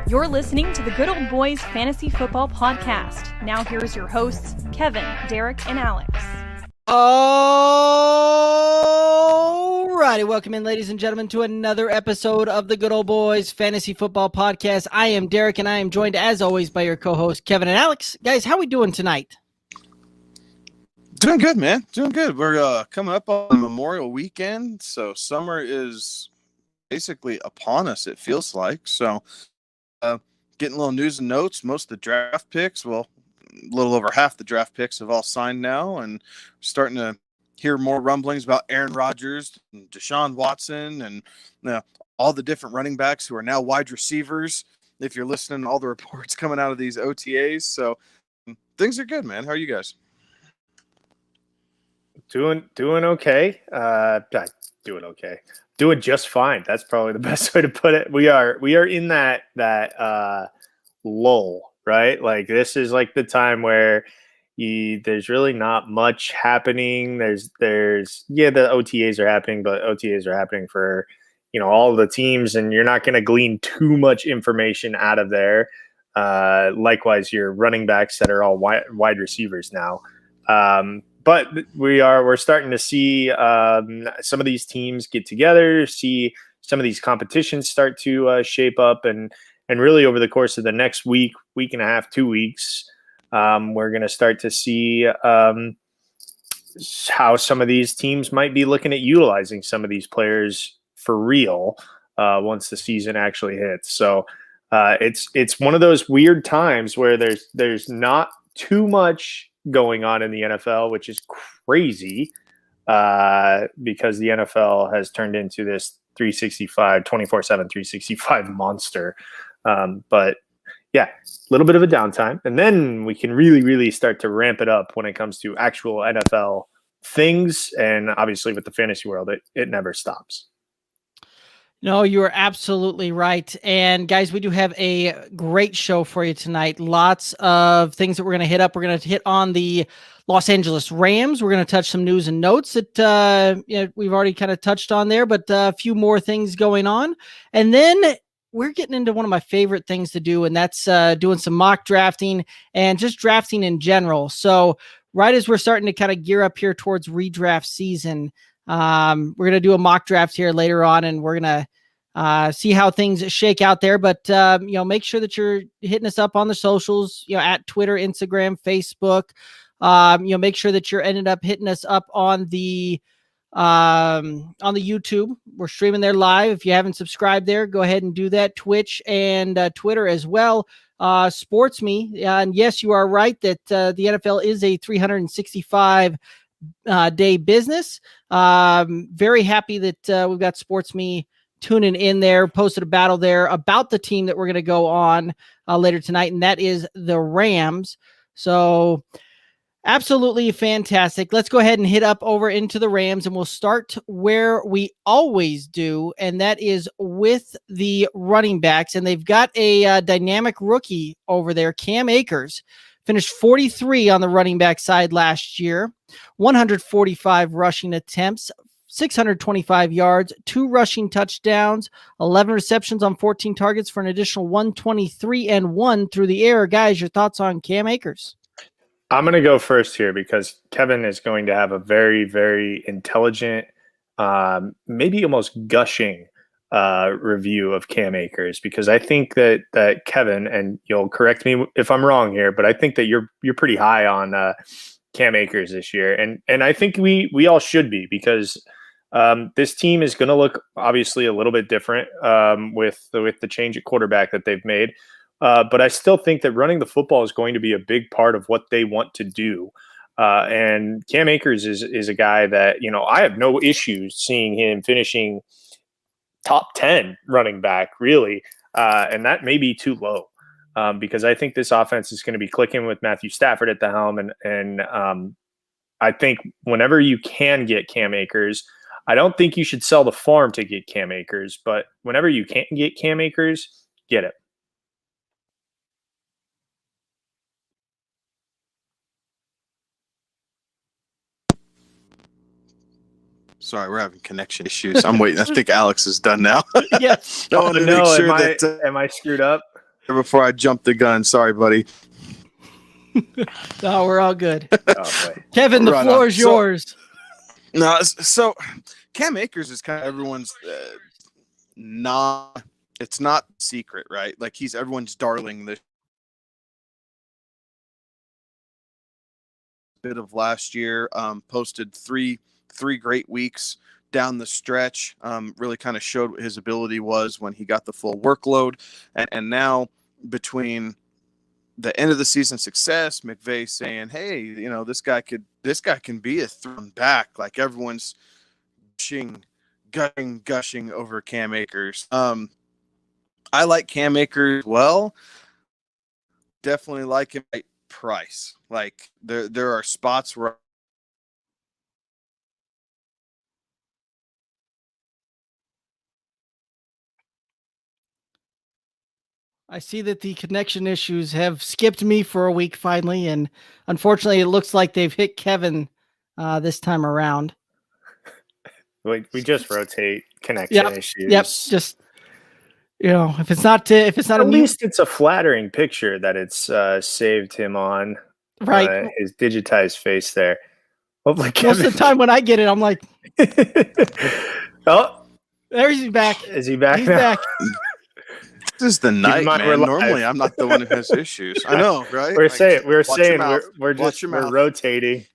You're listening to the Good Old Boys Fantasy Football Podcast. Now here's your hosts, Kevin, Derek, and Alex. All righty, welcome in, ladies and gentlemen, to another episode of the Good Old Boys Fantasy Football Podcast. I am Derek, and I am joined, as always, by your co-hosts, Kevin and Alex. Guys, how we doing tonight? Doing good, man. Doing good. We're coming up on Memorial Weekend, so summer is basically upon us, it feels like. So getting a little news and notes. Most of the draft picks, well, a little over half the draft picks have all signed now, and starting to hear more rumblings about Aaron Rodgers and Deshaun Watson and all the different running backs who are now wide receivers, if you're listening to all the reports coming out of these OTAs. So things are good, man. How are you guys? Doing okay. Doing okay. Doing just fine. That's probably the best way to put it. We are in that lull, right? Like, this is like the time where there's really not much happening. There's the OTAs are happening, but OTAs are happening for all the teams, and you're not going to glean too much information out of there. Likewise, your running backs that are all wide receivers now. But we're starting to see some of these teams get together, see some of these competitions start to shape up, and really over the course of the next week and a half, 2 weeks, we're going to start to see how some of these teams might be looking at utilizing some of these players for real once the season actually hits. So it's one of those weird times where there's not too much going on in the NFL, which is crazy because the NFL has turned into this 24/7 365 monster. But yeah, a little bit of a downtime, and then we can really, really start to ramp it up when it comes to actual NFL things. And obviously with the fantasy world, it never stops. No, you are absolutely right. And guys, we do have a great show for you tonight. Lots of things that we're going to hit up. We're going to hit on the Los Angeles Rams. We're going to touch some news and notes that we've already kind of touched on there, but a few more things going on. And then we're getting into one of my favorite things to do, and that's doing some mock drafting and just drafting in general. So right as we're starting to kind of gear up here towards redraft season, we're going to do a mock draft here later on, and we're going to see how things shake out there. But, make sure that you're hitting us up on the socials, at Twitter, Instagram, Facebook. Make sure that you're ended up hitting us up on the YouTube. We're streaming there live. If you haven't subscribed there, go ahead and do that. Twitch and Twitter as well. Sports Me. And yes, you are right that the NFL is a 365 day business. Very happy that we've got Sports Me tuning in there. Posted a battle there about the team that we're going to go on later tonight, and that is the Rams. So absolutely fantastic. Let's go ahead and hit up over into the Rams, and we'll start where we always do, and that is with the running backs. And they've got a dynamic rookie over there, Cam Akers. Finished 43 on the running back side last year, 145 rushing attempts, 625 yards, 2 rushing touchdowns, 11 receptions on 14 targets for an additional 123 and 1 through the air. Guys, your thoughts on Cam Akers? I'm going to go first here because Kevin is going to have a very, very intelligent, maybe almost gushing review of Cam Akers, because I think that Kevin, and you'll correct me if I'm wrong here, but I think that you're pretty high on Cam Akers this year, and I think we all should be, because this team is going to look obviously a little bit different with the change at quarterback that they've made, but I still think that running the football is going to be a big part of what they want to do. And Cam Akers is a guy that I have no issues seeing him finishing top 10 running back, really. And that may be too low because I think this offense is going to be clicking with Matthew Stafford at the helm. And I think whenever you can get Cam Akers, I don't think you should sell the farm to get Cam Akers, but whenever you can get Cam Akers, get it. Sorry, we're having connection issues. I'm waiting. I think Alex is done now. Yes. I want to make sure that. Am I screwed up? before I jump the gun. Sorry, buddy. No, we're all good. Oh, boy. Kevin, the Right floor on. is yours. No, so Cam Akers is kind of everyone's it's not secret, right? Like he's everyone's darling this bit of last year. Posted three great weeks down the stretch. Really kind of showed what his ability was when he got the full workload, and now between the end of the season success, McVay saying, "Hey, you know this guy can be a thrown back." Like everyone's gushing over Cam Akers. I like Cam Akers. Well, definitely like him at price. Like there are spots where I see that the connection issues have skipped me for a week finally, and unfortunately, it looks like they've hit Kevin this time around. We just rotate connection issues. Yep. Just if it's not at least it's a flattering picture that it's saved him on. Right. His digitized face there. Hopefully, most of the time when I get it, I'm like, oh, there's he back. Is he back? He's now? back. This is the night, man. Normally, I'm not the one who has issues. I know, right? We're rotating.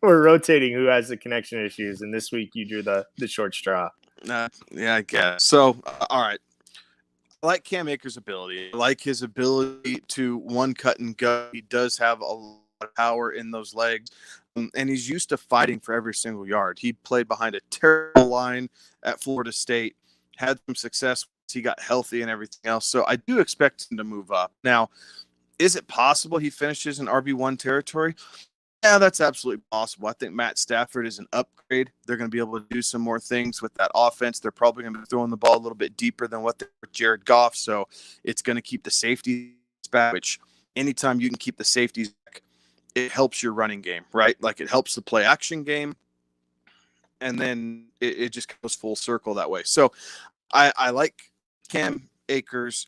We're rotating who has the connection issues, and this week you drew the short straw. Yeah, I guess. So, all right. I like Cam Akers' ability. I like his ability to one cut and go. He does have a lot of power in those legs, and he's used to fighting for every single yard. He played behind a terrible line at Florida State, had some success. He got healthy and everything else. So I do expect him to move up. Now, is it possible he finishes in RB1 territory? Yeah, that's absolutely possible. I think Matt Stafford is an upgrade. They're going to be able to do some more things with that offense. They're probably going to be throwing the ball a little bit deeper than what they were with Jared Goff. So it's going to keep the safeties back, which anytime you can keep the safeties back, it helps your running game, right? Like it helps the play action game. And then it just goes full circle that way. So I like Cam Akers,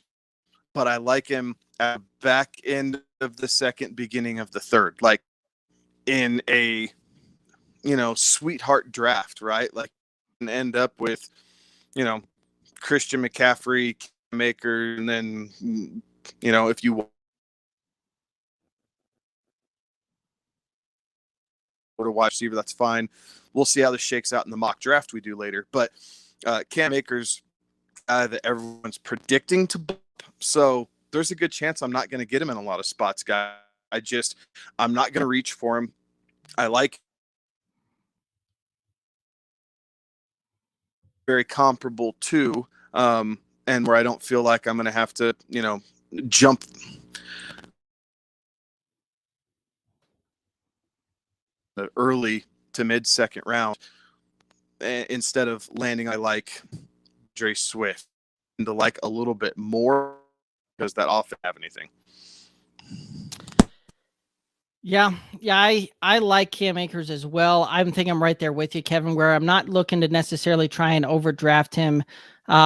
but I like him at the back end of the second, beginning of the third, like in a, sweetheart draft, right? Like and end up with, Christian McCaffrey, Cam Akers, and then, if you want to wide receiver, that's fine. We'll see how this shakes out in the mock draft we do later. But Cam Akers, that everyone's predicting to bump. So there's a good chance I'm not going to get him in a lot of spots, guys. I'm not going to reach for him. I like very comparable to, and where I don't feel like I'm going to have to, jump the early to mid second round instead of landing. I like Dre Swift and to like a little bit more because that often have anything. Yeah, I like Cam Akers as well. I think I'm right there with you, Kevin, where I'm not looking to necessarily try and overdraft him,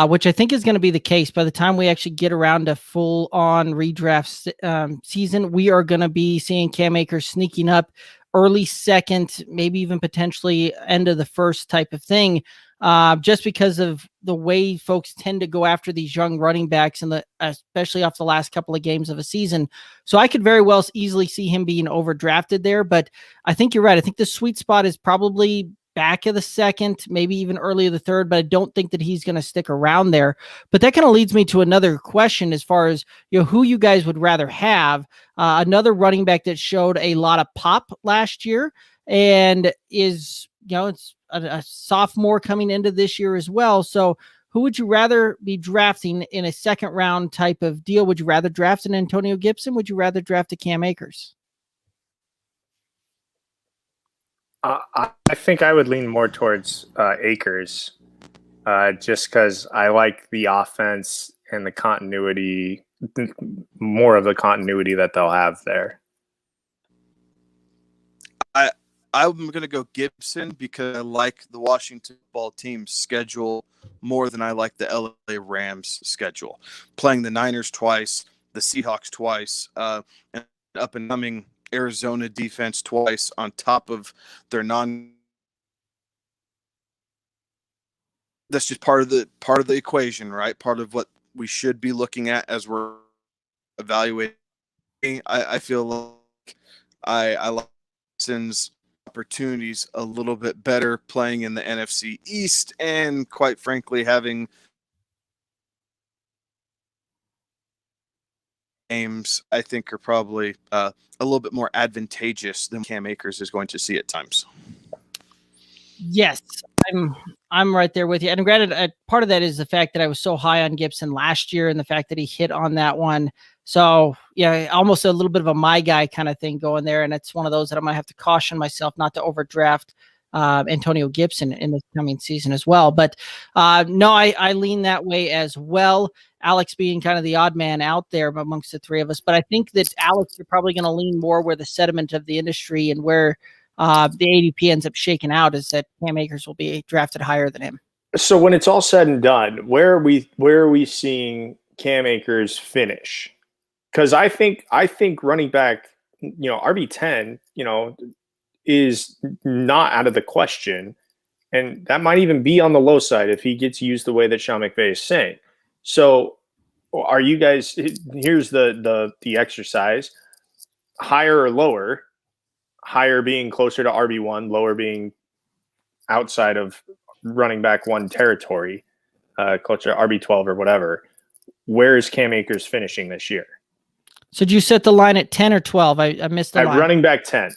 which I think is going to be the case. By the time we actually get around to full-on redraft season, we are going to be seeing Cam Akers sneaking up early second, maybe even potentially end of the first type of thing, just because of the way folks tend to go after these young running backs, and especially off the last couple of games of a season. So I could very well easily see him being overdrafted there, but I think you're right. I think the sweet spot is probably back of the second, maybe even early of the third, but I don't think that he's going to stick around there. But that kind of leads me to another question as far as, who you guys would rather have. Another running back that showed a lot of pop last year and is, it's a sophomore coming into this year as well. So who would you rather be drafting in a second round type of deal? Would you rather draft an Antonio Gibson? Would you rather draft a Cam Akers? I think I would lean more towards Akers, just because I like the offense and the continuity, more of the continuity that they'll have there. I'm going to go Gibson because I like the Washington football team's schedule more than I like the LA Rams schedule. Playing the Niners twice, the Seahawks twice, and up and coming Arizona defense twice on top of their that's just part of the equation, right? Part of what we should be looking at as we're evaluating. I feel like I like Watson's opportunities a little bit better playing in the NFC East, and quite frankly having games I think are probably a little bit more advantageous than Cam Akers is going to see at times. Yes, I'm right there with you. And granted, part of that is the fact that I was so high on Gibson last year and the fact that he hit on that one. So yeah, almost a little bit of a my guy kind of thing going there. And it's one of those that I'm going to have to caution myself not to overdraft Antonio Gibson in this coming season as well. But no, I lean that way as well. Alex being kind of the odd man out there amongst the three of us. But I think that Alex, you're probably going to lean more where the sediment of the industry and where the ADP ends up shaking out is that Cam Akers will be drafted higher than him. So when it's all said and done, where are we seeing Cam Akers finish? Because I think running back, RB10, is not out of the question, and that might even be on the low side if he gets used the way that Sean McVay is saying. So, are you guys? Here's the exercise: higher or lower? Higher being closer to RB1, lower being outside of running back one territory, closer to RB12 or whatever. Where is Cam Akers finishing this year? So did you set the line at 10 or 12? I missed the line. Running back 10.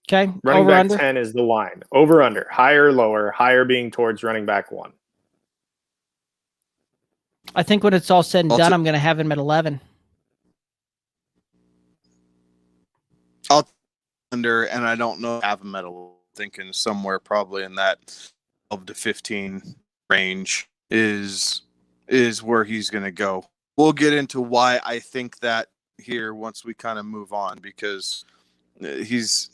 Okay. Running over, back under? 10 is the line. Over, under. Higher, lower. Higher being towards running back 1. I think when it's all said and done, I'm going to have him at 11. I'll under, and I don't know, have him at thinking somewhere probably in that 12 to 15 range is where he's going to go. We'll get into why I think that here once we kind of move on, because he's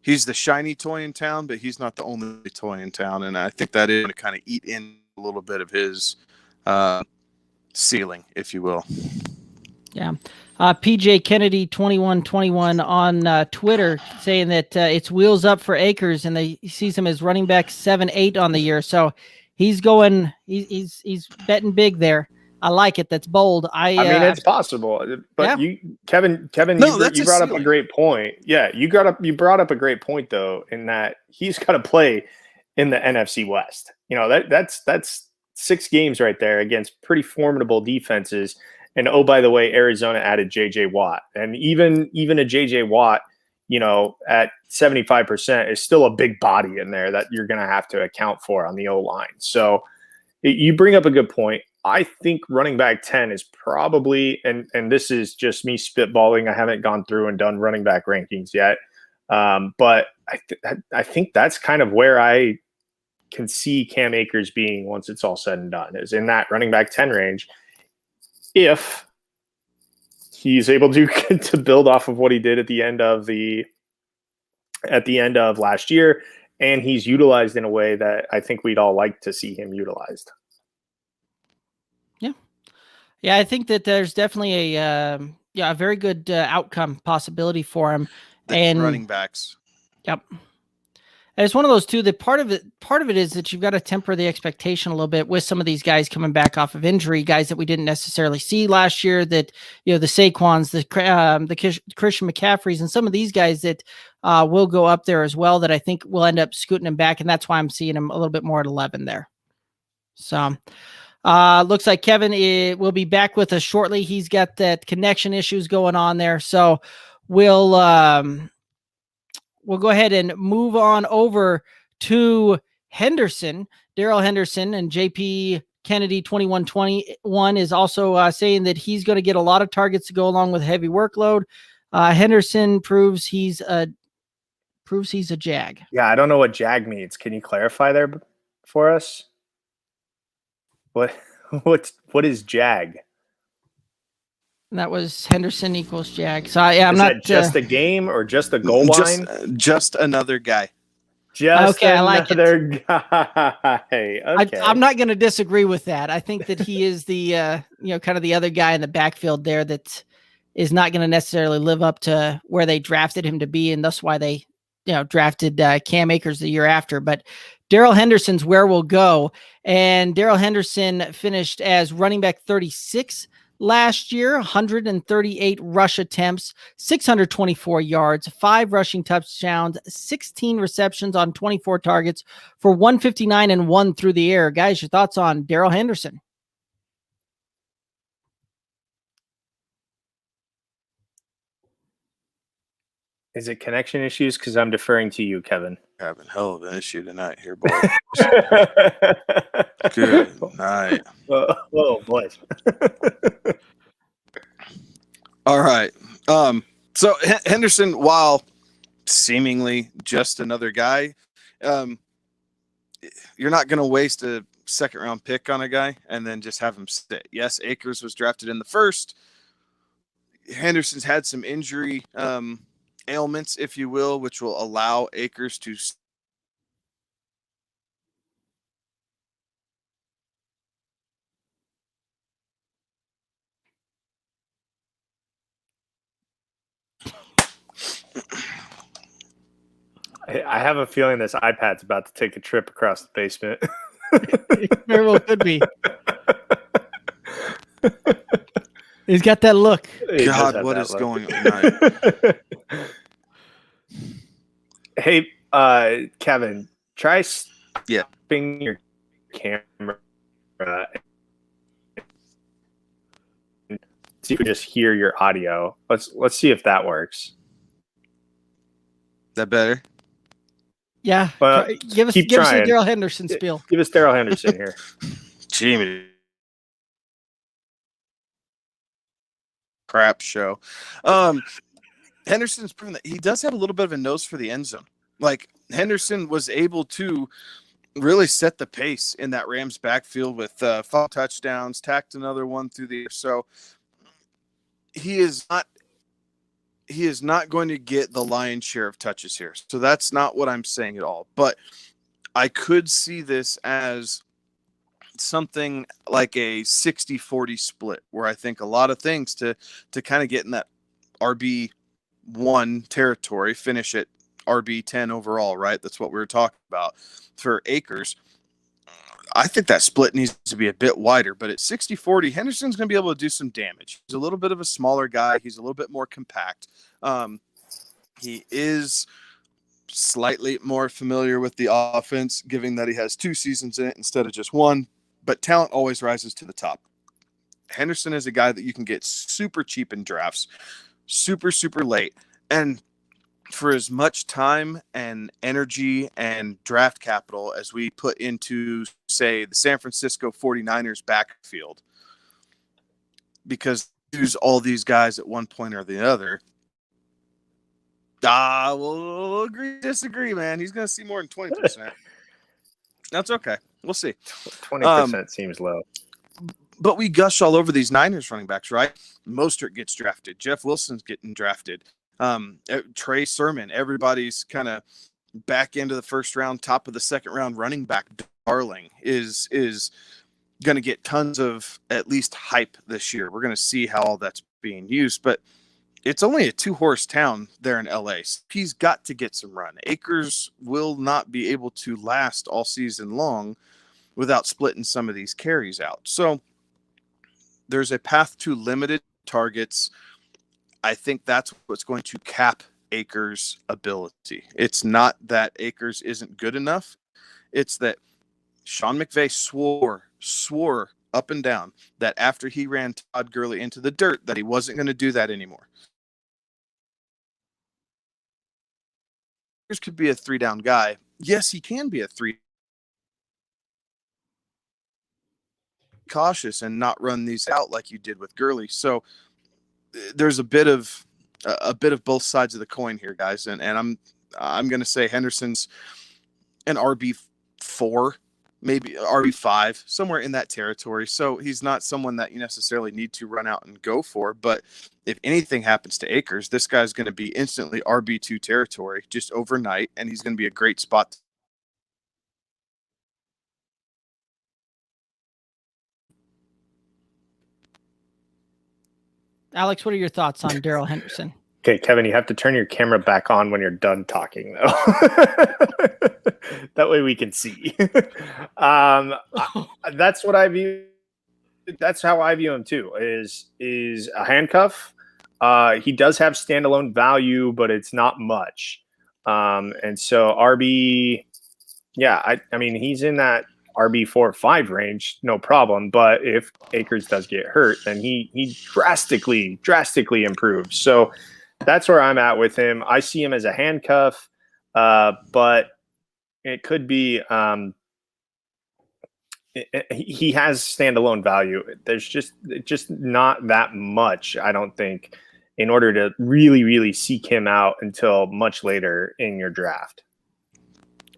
the shiny toy in town, but he's not the only toy in town, and I think that is going to kind of eat in a little bit of his ceiling, if you will. Yeah. PJ Kennedy 2121 on Twitter saying that it's wheels up for Akers, and he sees him as running back 7-8 on the year. So he's going, he's betting big there. I like it. That's bold. I mean, it's possible, but yeah. Kevin, you brought up a great point. Yeah, you brought up a great point though, in that he's got to play in the NFC West. That's 6 games right there against pretty formidable defenses. And oh, by the way, Arizona added JJ Watt, and even a JJ Watt, at 75% is still a big body in there that you're going to have to account for on the O line. So you bring up a good point. I think running back 10 is probably, and this is just me spitballing. I haven't gone through and done running back rankings yet. But I think that's kind of where I can see Cam Akers being once it's all said and done, is in that running back 10 range. If he's able to build off of what he did at the end of last year, and he's utilized in a way that I think we'd all like to see him utilized. Yeah, I think that there's definitely a very good outcome possibility for him. And running backs. Yep. And it's one of those too, that part of it is that you've got to temper the expectation a little bit with some of these guys coming back off of injury, guys that we didn't necessarily see last year, that, the Saquons, the Christian McCaffreys, and some of these guys that will go up there as well, that I think will end up scooting him back. And that's why I'm seeing him a little bit more at 11 there. So looks like Kevin will be back with us shortly. He's got that connection issues going on there. So we'll go ahead and move on over to Henderson. Daryl Henderson, and JP Kennedy 2121 is also saying that he's going to get a lot of targets to go along with heavy workload. Henderson proves he's a jag. Yeah, I don't know what jag means. Can you clarify there for us? What is jag? That was Henderson equals jag. So I'm is not that just a game or just a goal line. Just another guy. Just Okay, I like it. another guy. Okay. I'm not going to disagree with that. I think that he is the kind of the other guy in the backfield there that is not going to necessarily live up to where they drafted him to be, and that's why they drafted Cam Akers the year after. But Daryl Henderson's where we'll go, and Daryl Henderson finished as running back 36 last year, 138 rush attempts, 624 yards, 5 rushing touchdowns, 16 receptions on 24 targets for 159 and 1 through the air. Guys, your thoughts on Daryl Henderson? Is it connection issues? Because I'm deferring to you, Kevin. Having hell of an issue tonight here, boys. Good night. Whoa, boys. All right. So Henderson, while seemingly just another guy, you're not going to waste a second-round pick on a guy and then just have him sit. Yes, Akers was drafted in the first. Henderson's had some injury ailments, if you will, which will allow Akers to I have a feeling this iPad's about to take a trip across the basement. It very well could be. He's got that look. God, what is going on tonight? Hey, Kevin, try stopping your camera. So you can just hear your audio. Let's see if that works. That better? Yeah. Well, give us a Daryl Henderson spiel. Give us Daryl Henderson here. Jimmy. Crap show. Henderson's proven that he does have a little bit of a nose for the end zone. Like, Henderson was able to really set the pace in that Rams backfield with 5 touchdowns, tacked another one through the air. So he is not going to get the lion's share of touches here. So that's not what I'm saying at all. But I could see this as something like a 60-40 split, where I think a lot of things to kind of get in that RB1 territory, finish at RB10 overall, right? That's what we were talking about for Akers. I think that split needs to be a bit wider, but at 60-40, Henderson's going to be able to do some damage. He's a little bit of a smaller guy. He's a little bit more compact. He is slightly more familiar with the offense, given that he has 2 seasons in it instead of just 1, but talent always rises to the top. Henderson is a guy that you can get super cheap in drafts, super, super late. And for as much time and energy and draft capital as we put into, say, the San Francisco 49ers backfield, because use all these guys at one point or the other, we'll disagree, man. He's going to see more than 20%. That's okay. We'll see. 20% seems low. But we gush all over these Niners running backs, right? Mostert gets drafted. Jeff Wilson's getting drafted. Trey Sermon, everybody's kind of back into the first round, top of the second round running back. Darling is going to get tons of at least hype this year. We're going to see how all that's being used, but it's only a 2-horse town there in LA. So he's got to get some run. Akers will not be able to last all season long without splitting some of these carries out. So there's a path to limited targets. I think that's what's going to cap Akers' ability. It's not that Akers isn't good enough. It's that Sean McVay swore up and down that after he ran Todd Gurley into the dirt, that he wasn't going to do that anymore. Akers could be a 3-down guy. Yes, he can be a 3. Cautious and not run these out like you did with Gurley. So there's a bit of both sides of the coin here, guys, and I'm going to say Henderson's an RB4, maybe RB5, somewhere in that territory. So he's not someone that you necessarily need to run out and go for. But if anything happens to Akers, this guy's going to be instantly RB2 territory just overnight, and he's going to be a great spot Alex, what are your thoughts on Daryl Henderson? Okay, Kevin, you have to turn your camera back on when you're done talking, though. That way we can see. That's what I view. That's how I view him too. Is a handcuff. He does have standalone value, but it's not much. And so RB, yeah, I mean he's in that RB 4 or 5 range, no problem. But if Akers does get hurt, then he drastically improves. So that's where I'm at with him. I see him as a handcuff, but it could be he has standalone value. There's just not that much, I don't think, in order to really seek him out until much later in your draft.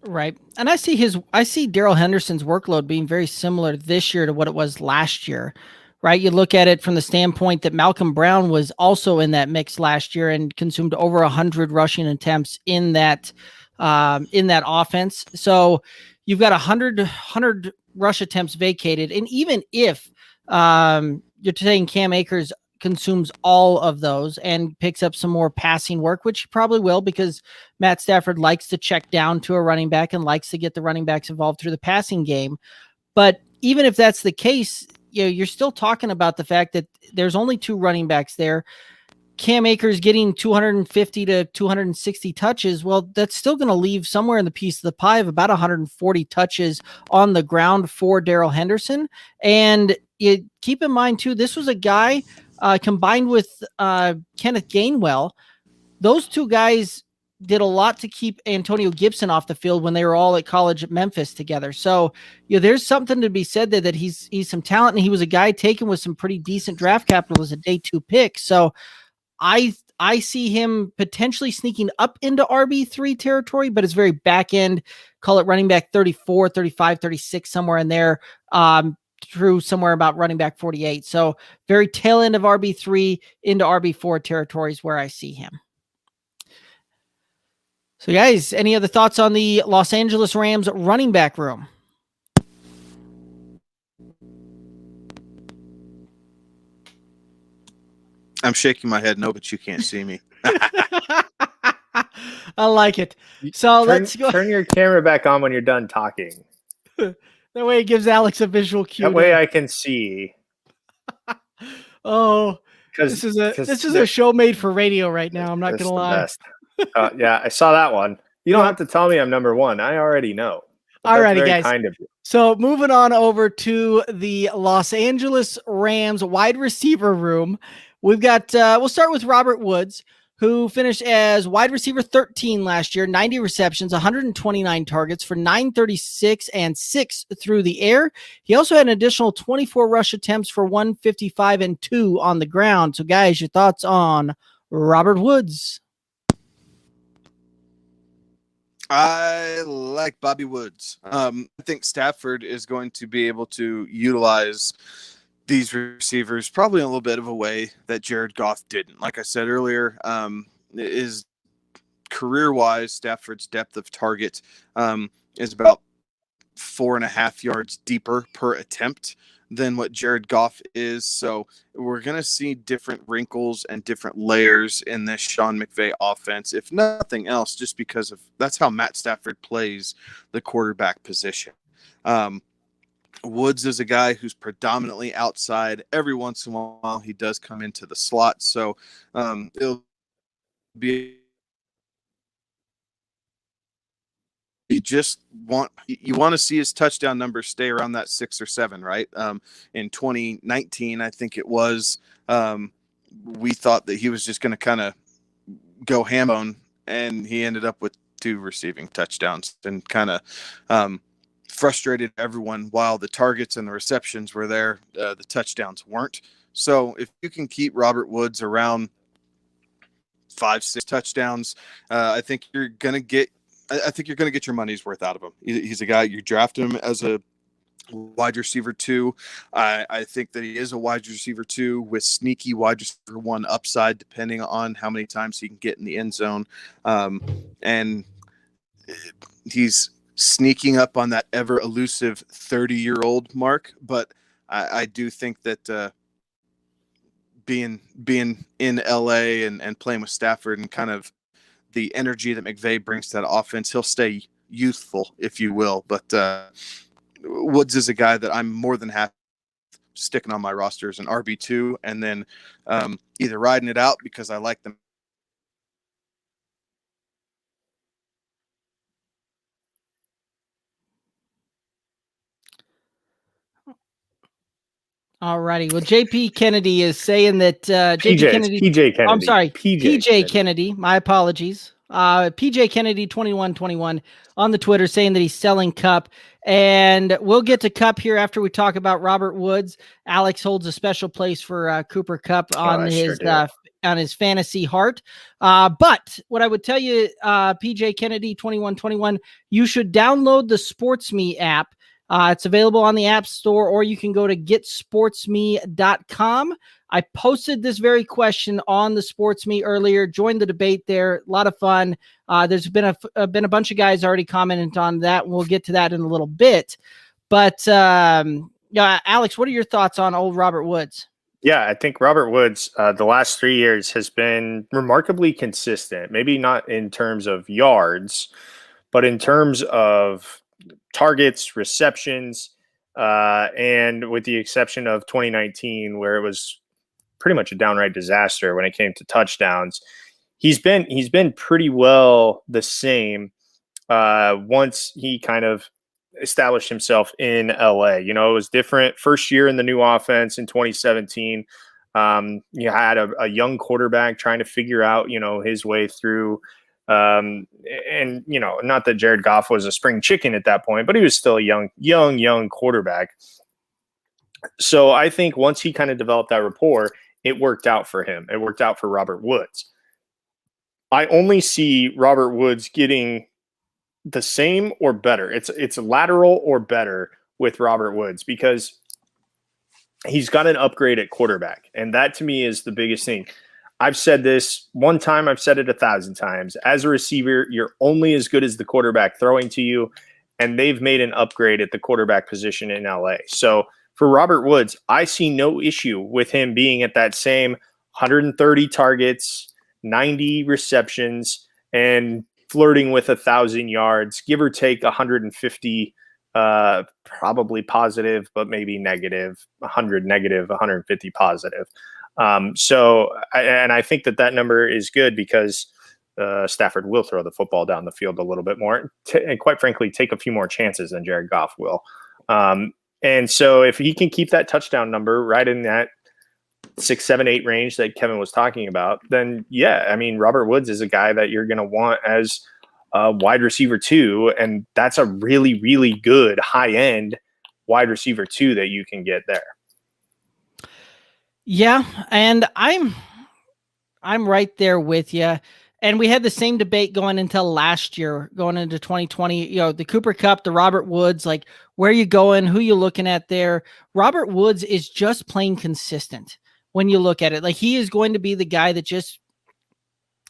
Right. And I see Daryl Henderson's workload being very similar this year to what it was last year. Right. You look at it from the standpoint that Malcolm Brown was also in that mix last year and consumed over 100 rushing attempts in that offense. So you've got 100 rush attempts vacated. And even if you're saying Cam Akers consumes all of those and picks up some more passing work, which he probably will, because Matt Stafford likes to check down to a running back and likes to get the running backs involved through the passing game. But even if that's the case, you're still talking about the fact that there's only 2 running backs there. Cam Akers getting 250 to 260 touches. Well, that's still going to leave somewhere in the piece of the pie of about 140 touches on the ground for Daryl Henderson. And keep in mind too, this was a guy combined with Kenneth Gainwell. Those 2 guys did a lot to keep Antonio Gibson off the field when they were all at college at Memphis together. So, there's something to be said there that he's some talent, and he was a guy taken with some pretty decent draft capital as a day 2 pick. So I see him potentially sneaking up into RB3 territory, but it's very back end, call it running back 34, 35, 36, somewhere in there, through somewhere about running back 48. So very tail end of RB3 into RB4 territories where I see him. So guys, any other thoughts on the Los Angeles Rams running back room? I'm shaking my head no, but you can't see me. I like it. So let's go. Turn your camera back on when you're done talking. That way it gives Alex a visual cue. That way I can see. Oh, this is a show made for radio right now. I'm not going to lie. Yeah, I saw that one. You don't have to tell me I'm number 1. I already know. All righty, guys. Kind of you. So moving on over to the Los Angeles Rams wide receiver room. We've got, we'll start with Robert Woods, who finished as wide receiver 13 last year, 90 receptions, 129 targets for 936 and 6 through the air. He also had an additional 24 rush attempts for 155 and 2 on the ground. So guys, your thoughts on Robert Woods? I like Bobby Woods. I think Stafford is going to be able to utilize these receivers probably in a little bit of a way that Jared Goff didn't. Like I said earlier, is career-wise, Stafford's depth of target is about 4.5 yards deeper per attempt than what Jared Goff is. So we're going to see different wrinkles and different layers in this Sean McVay offense, if nothing else, just because of that's how Matt Stafford plays the quarterback position. Woods is a guy who's predominantly outside. Every once in a while, he does come into the slot. So it'll be you want to see his touchdown numbers stay around that 6 or 7, right? In 2019, I think it was, we thought that he was just going to kind of go ham on, and he ended up with 2 receiving touchdowns and kind of frustrated everyone. While the targets and the receptions were there, the touchdowns weren't. So if you can keep Robert Woods around 5-6 touchdowns, I think you're going to get your money's worth out of him. He's a guy, you draft him as a wide receiver 2. I think that he is a wide receiver 2 with sneaky wide receiver 1 upside, depending on how many times he can get in the end zone. And he's sneaking up on that ever elusive 30-year-old mark. But I do think that being in LA and playing with Stafford and kind of the energy that McVay brings to that offense, he'll stay youthful, if you will. But Woods is a guy that I'm more than happy sticking on my roster as an RB2, and then either riding it out because I like them. Alrighty. Well, JP Kennedy is saying that PJ Kennedy. I'm sorry, PJ Kennedy. My apologies. PJ Kennedy 2121 on the Twitter saying that he's selling Kupp, and we'll get to Kupp here after we talk about Robert Woods. Alex holds a special place for Cooper Kupp on his fantasy heart. But what I would tell you, PJ Kennedy 2121, you should download the SportsMe app. It's available on the App Store, or you can go to getsportsme.com. I posted this very question on the SportsMe earlier. Joined the debate there. A lot of fun. There's been a bunch of guys already commented on that. We'll get to that in a little bit. But Alex, what are your thoughts on old Robert Woods? Yeah, I think Robert Woods, the last 3 years has been remarkably consistent. Maybe not in terms of yards, but in terms of targets, receptions, and with the exception of 2019, where it was pretty much a downright disaster when it came to touchdowns, he's been pretty well the same once he kind of established himself in LA. You know, it was different. First year in the new offense in 2017, you had a young quarterback trying to figure out, his way through. And, not that Jared Goff was a spring chicken at that point, but he was still a young quarterback. So I think once he kind of developed that rapport, it worked out for him. It worked out for Robert Woods. I only see Robert Woods getting the same or better. It's lateral or better with Robert Woods because he's got an upgrade at quarterback. And that to me is the biggest thing. I've said this one time, I've said it 1,000 times. As a receiver, you're only as good as the quarterback throwing to you, and they've made an upgrade at the quarterback position in LA. So for Robert Woods, I see no issue with him being at that same 130 targets, 90 receptions, and flirting with 1,000 yards, give or take 150, probably positive, but maybe negative, 100 negative, 150 positive. I think that number is good because Stafford will throw the football down the field a little bit more and quite frankly, take a few more chances than Jared Goff will. And so if he can keep that touchdown number right in that 6, 7, 8 range that Kevin was talking about, then yeah, I mean, Robert Woods is a guy that you're going to want as a wide receiver 2. And that's a really, really good high end wide receiver 2 that you can get there. Yeah, and I'm right there with you. And we had the same debate going until last year, going into 2020. The Cooper Kupp, the Robert Woods, like where are you going? Who you looking at there? Robert Woods is just plain consistent when you look at it. Like he is going to be the guy that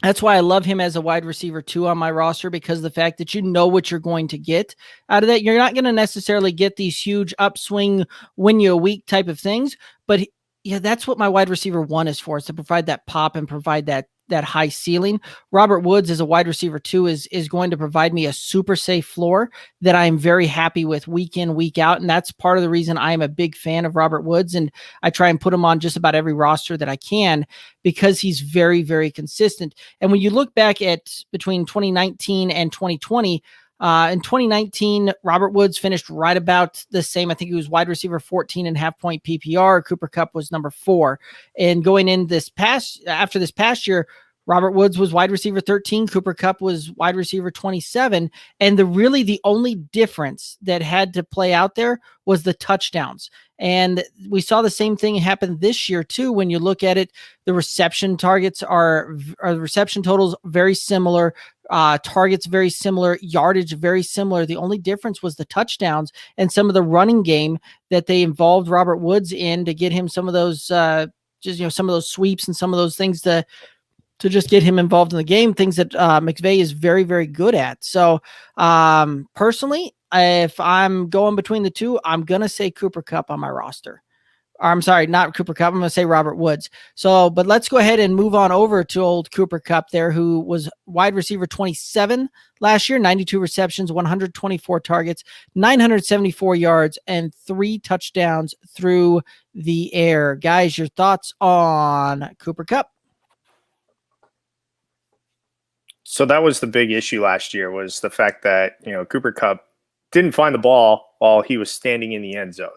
that's why I love him as a wide receiver 2 on my roster, because of the fact that you know what you're going to get out of that. You're not going to necessarily get these huge upswing, win you a week type of things, but yeah, that's what my wide receiver 1 is for, is to provide that pop and provide that high ceiling. Robert Woods as a wide receiver 2 is going to provide me a super safe floor that I'm very happy with week in, week out. And that's part of the reason I am a big fan of Robert Woods. And I try and put him on just about every roster that I can because he's very, very consistent. And when you look back at between 2019 and 2020, in 2019, Robert Woods finished right about the same. I think he was wide receiver 14 and half point PPR. Cooper Kupp was number 4. And going in after this past year, Robert Woods was wide receiver 13. Cooper Kupp was wide receiver 27. And the only difference that had to play out there was the touchdowns. And we saw the same thing happen this year too. When you look at it, the reception targets are reception totals very similar. Targets very similar, yardage very similar. The only difference was the touchdowns and some of the running game that they involved Robert Woods in to get him some of those, some of those sweeps and some of those things to just get him involved in the game. Things that McVay is very, very good at. So personally, if I'm going between the two, I'm gonna say Cooper Kupp on my roster. I'm sorry, not Cooper Kupp. I'm going to say Robert Woods. So, but let's go ahead and move on over to old Cooper Kupp there, who was wide receiver 27 last year, 92 receptions, 124 targets, 974 yards, and 3 touchdowns through the air. Guys, your thoughts on Cooper Kupp? So that was the big issue last year, was the fact that, Cooper Kupp didn't find the ball while he was standing in the end zone.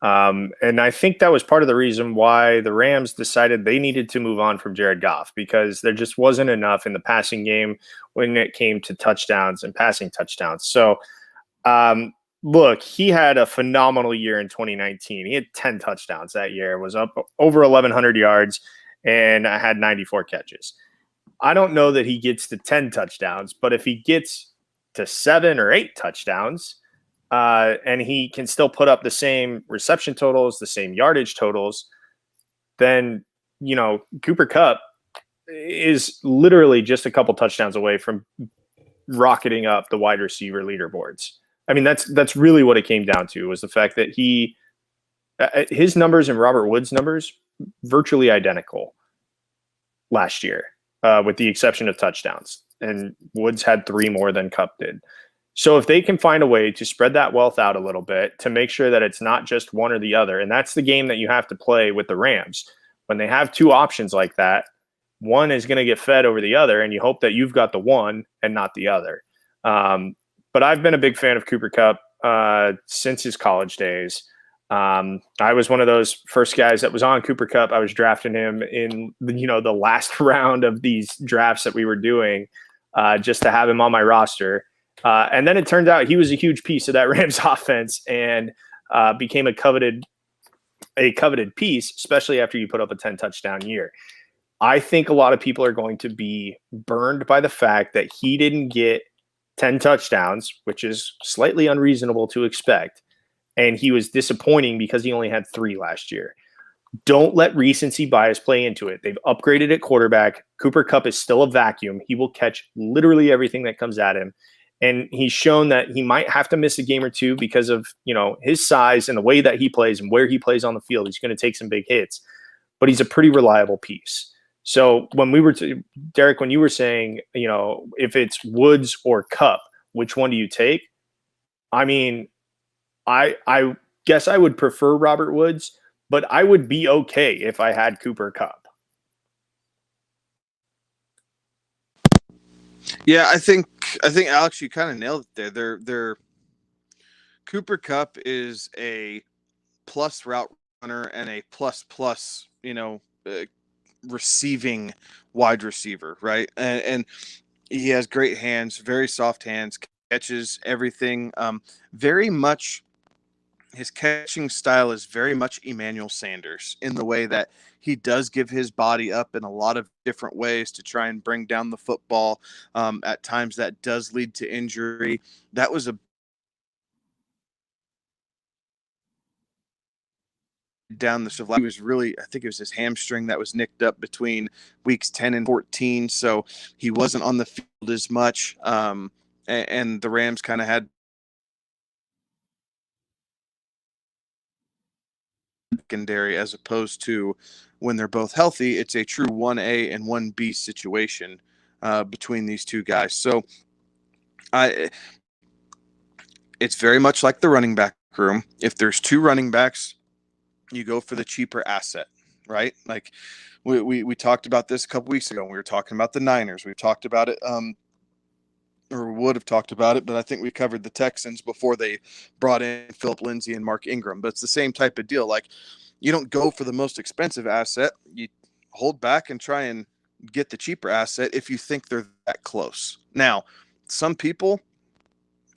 And I think that was part of the reason why the Rams decided they needed to move on from Jared Goff, because there just wasn't enough in the passing game when it came to touchdowns and passing touchdowns. So, look, he had a phenomenal year in 2019. He had 10 touchdowns that year, was up over 1,100 yards, and had 94 catches. I don't know that he gets to 10 touchdowns, but if he gets to 7 or 8 touchdowns, and he can still put up the same reception totals, the same yardage totals, then, Cooper Kupp is literally just a couple touchdowns away from rocketing up the wide receiver leaderboards. I mean, that's really what it came down to, was the fact that his numbers and Robert Woods' numbers virtually identical last year. With the exception of touchdowns. And Woods had 3 more than Kupp did. So if they can find a way to spread that wealth out a little bit to make sure that it's not just one or the other, and that's the game that you have to play with the Rams. When they have 2 options like that, one is going to get fed over the other, and you hope that you've got the one and not the other. But I've been a big fan of Cooper Kupp since his college days. I was one of those first guys that was on Cooper Kupp. I was drafting him in, the last round of these drafts that we were doing, just to have him on my roster. And then it turned out he was a huge piece of that Rams offense, and became a coveted piece, especially after you put up a 10 touchdown year. I think a lot of people are going to be burned by the fact that he didn't get 10 touchdowns, which is slightly unreasonable to expect. And he was disappointing because he only had 3 last year. Don't let recency bias play into it. They've upgraded at quarterback. Cooper Kupp is still a vacuum. He will catch literally everything that comes at him. And he's shown that he might have to miss a game or 2 because of, his size and the way that he plays and where he plays on the field. He's going to take some big hits, but he's a pretty reliable piece. So when Derek, when you were saying, if it's Woods or Kupp, which one do you take? I mean, I guess I would prefer Robert Woods, but I would be okay if I had Cooper Kupp. Yeah, I think Alex, you kind of nailed it there. They're Cooper Kupp is a plus route runner and a plus, receiving wide receiver, right? And he has great hands, very soft hands, catches everything. Very much. His catching style is very much Emmanuel Sanders in the way that he does give his body up in a lot of different ways to try and bring down the football. At times that does lead to injury. That was a down the stretch. He was really, I think it was his hamstring that was nicked up between weeks 10 and 14. So he wasn't on the field as much. And the Rams kind of had secondary, as opposed to when they're both healthy, it's a true 1A and 1B situation between these 2 guys. So it's very much like the running back room. If there's 2 running backs, you go for the cheaper asset, right? Like we talked about this a couple weeks ago when we were talking about the Niners. We talked about it or would have talked about it, but I think we covered the Texans before they brought in Philip Lindsay and Mark Ingram. But it's the same type of deal. Like, you don't go for the most expensive asset. You hold back and try and get the cheaper asset if you think they're that close. Now, some people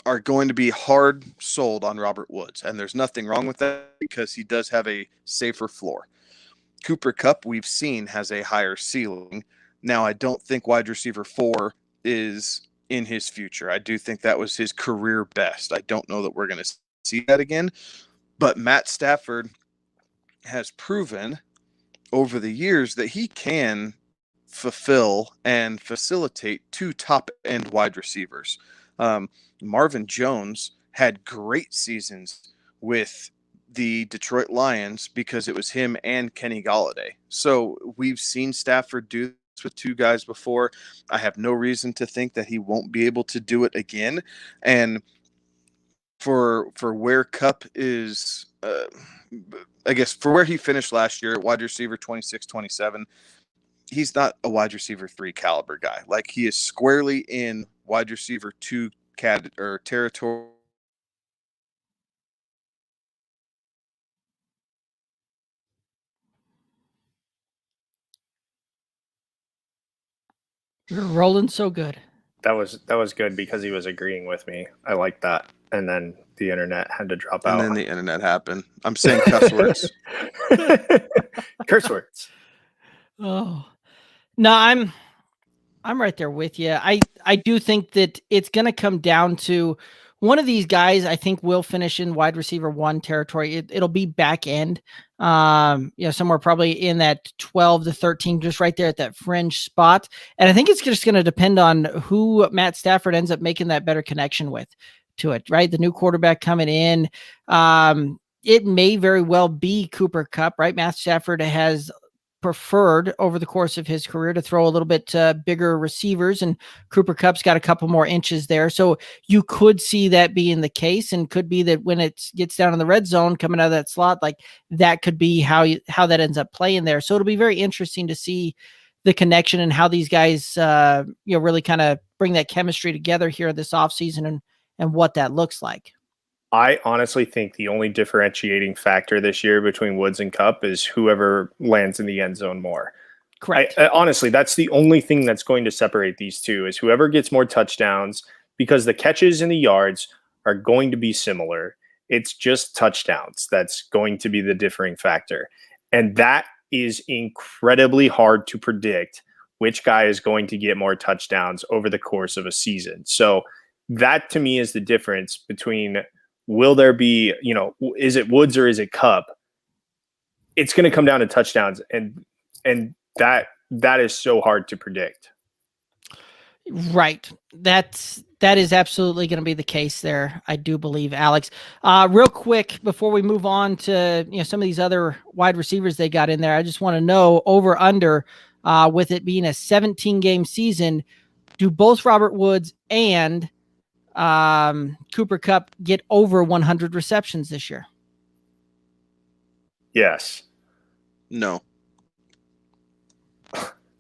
are going to be hard sold on Robert Woods, and there's nothing wrong with that because he does have a safer floor. Cooper Kupp, we've seen, has a higher ceiling. Now, I don't think wide receiver 4 is in his future. I do think that was his career best. I don't know that we're going to see that again, but Matt Stafford has proven over the years that he can fulfill and facilitate 2 top-end wide receivers. Marvin Jones had great seasons with the Detroit Lions because it was him and Kenny Golladay. So we've seen Stafford do this with two guys before. I have no reason to think that he won't be able to do it again. And for where Kupp is, I guess for where he finished last year at wide receiver 26, 27, he's not a wide receiver 3 caliber guy. Like, he is squarely in wide receiver 2 territory. You're rolling so good. That was good because he was agreeing with me. I like that. And then the internet had to drop out. And then the internet happened. I'm saying cuss words. Curse words. Oh, no, I'm right there with you. I do think that it's going to come down to one of these guys. I think will finish in wide receiver 1 territory. It'll be back end, somewhere probably in that 12 to 13, just right there at that fringe spot. And I think it's just going to depend on who Matt Stafford ends up making that better connection with to it, right? The new quarterback coming in. It may very well be Cooper Kupp, right? Matt Stafford has preferred over the course of his career to throw a little bit bigger receivers, and Cooper Kupp's got a couple more inches there. So you could see that being the case, and could be that when it gets down in the red zone coming out of that slot, like that could be how that ends up playing there. So it'll be very interesting to see the connection and how these guys, really kind of bring that chemistry together here this offseason and what that looks like. I honestly think the only differentiating factor this year between Woods and Kupp is whoever lands in the end zone more. Correct. Honestly, that's the only thing that's going to separate these two, is whoever gets more touchdowns, because the catches and the yards are going to be similar. It's just touchdowns that's going to be the differing factor. And that is incredibly hard to predict which guy is going to get more touchdowns over the course of a season. So that to me is the difference between, will there be, is it Woods or is it Kupp? It's going to come down to touchdowns, and that is so hard to predict. Right. That is absolutely going to be the case there, I do believe, Alex. Real quick, before we move on to some of these other wide receivers they got in there, I just want to know, over under, with it being a 17-game season, do both Robert Woods and Cooper Kupp get over 100 receptions this year? Yes. No.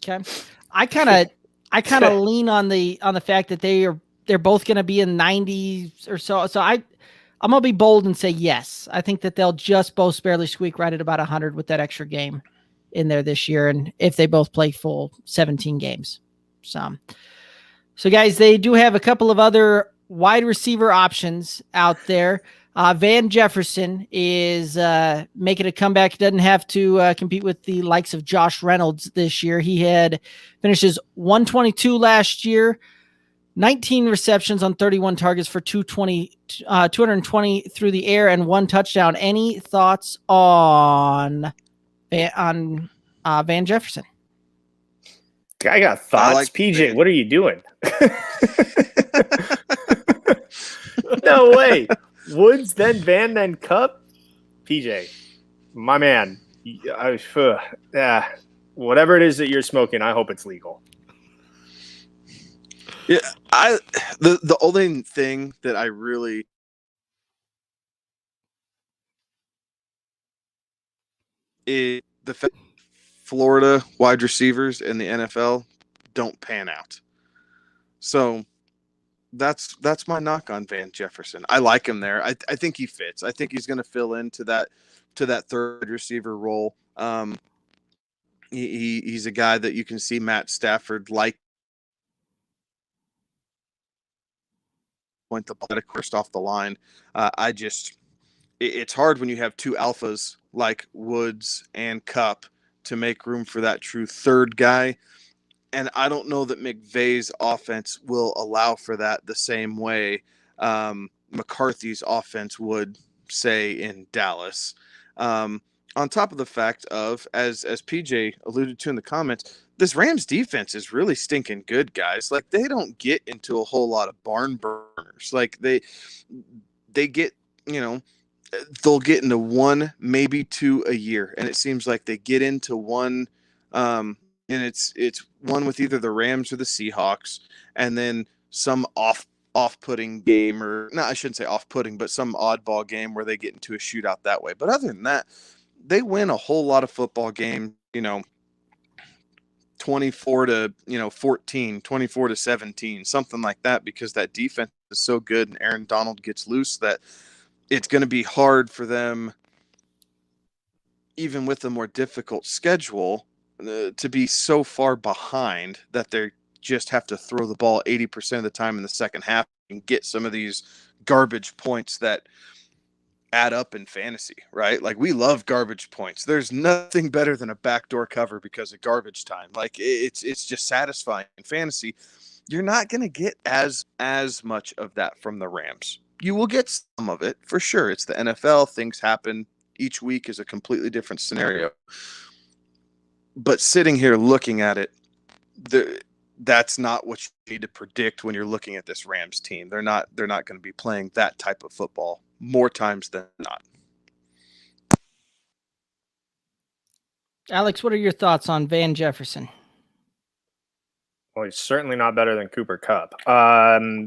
Okay. I kind of lean on the fact that they're both going to be in 90s or so. So I'm going to be bold and say yes. I think that they'll just both barely squeak right at about 100 with that extra game in there this year, and if they both play full 17 games. So guys, they do have a couple of other wide receiver options out there. Van Jefferson is making a comeback. He doesn't have to compete with the likes of Josh Reynolds this year. He finishes 122 last year, 19 receptions on 31 targets for 220 through the air and 1 touchdown. Any thoughts on Van Jefferson? I got thoughts. PJ, what are you doing? No way. Woods, then Van, then Kupp. PJ, my man. Whatever it is that you're smoking, I hope it's legal. Yeah, the only thing that I really is the fact Florida wide receivers in the NFL don't pan out. So that's my knock on Van Jefferson. I like him there. I think he fits. I think he's going to fill into that third receiver role. He's a guy that you can see Matt Stafford like point the ball first off the line. It's hard when you have two alphas like Woods and Kupp to make room for that true third guy. And I don't know that McVay's offense will allow for that the same way McCarthy's offense would, say, in Dallas. On top of the fact of, as PJ alluded to in the comments, this Rams defense is really stinking good, guys. Like, they don't get into a whole lot of barn burners. Like, they get, they'll get into one, maybe two a year, and it seems like they get into one, and it's one with either the Rams or the Seahawks, and then some off-putting game, or no, I shouldn't say off-putting, but some oddball game where they get into a shootout that way. But other than that, they win a whole lot of football games, 24 to 14, 24 to 17, something like that, because that defense is so good and Aaron Donald gets loose that it's going to be hard for them, even with a more difficult schedule, to be so far behind that they just have to throw the ball 80% of the time in the second half and get some of these garbage points that add up in fantasy, right? Like, we love garbage points. There's nothing better than a backdoor cover because of garbage time. Like, it's just satisfying in fantasy. You're not going to get as much of that from the Rams. You will get some of it for sure. It's the NFL. Things happen. Each week is a completely different scenario. But sitting here looking at it, that's not what you need to predict when you're looking at this Rams team. They're not going to be playing that type of football more times than not. Alex, what are your thoughts on Van Jefferson? Well, he's certainly not better than Cooper Kupp. I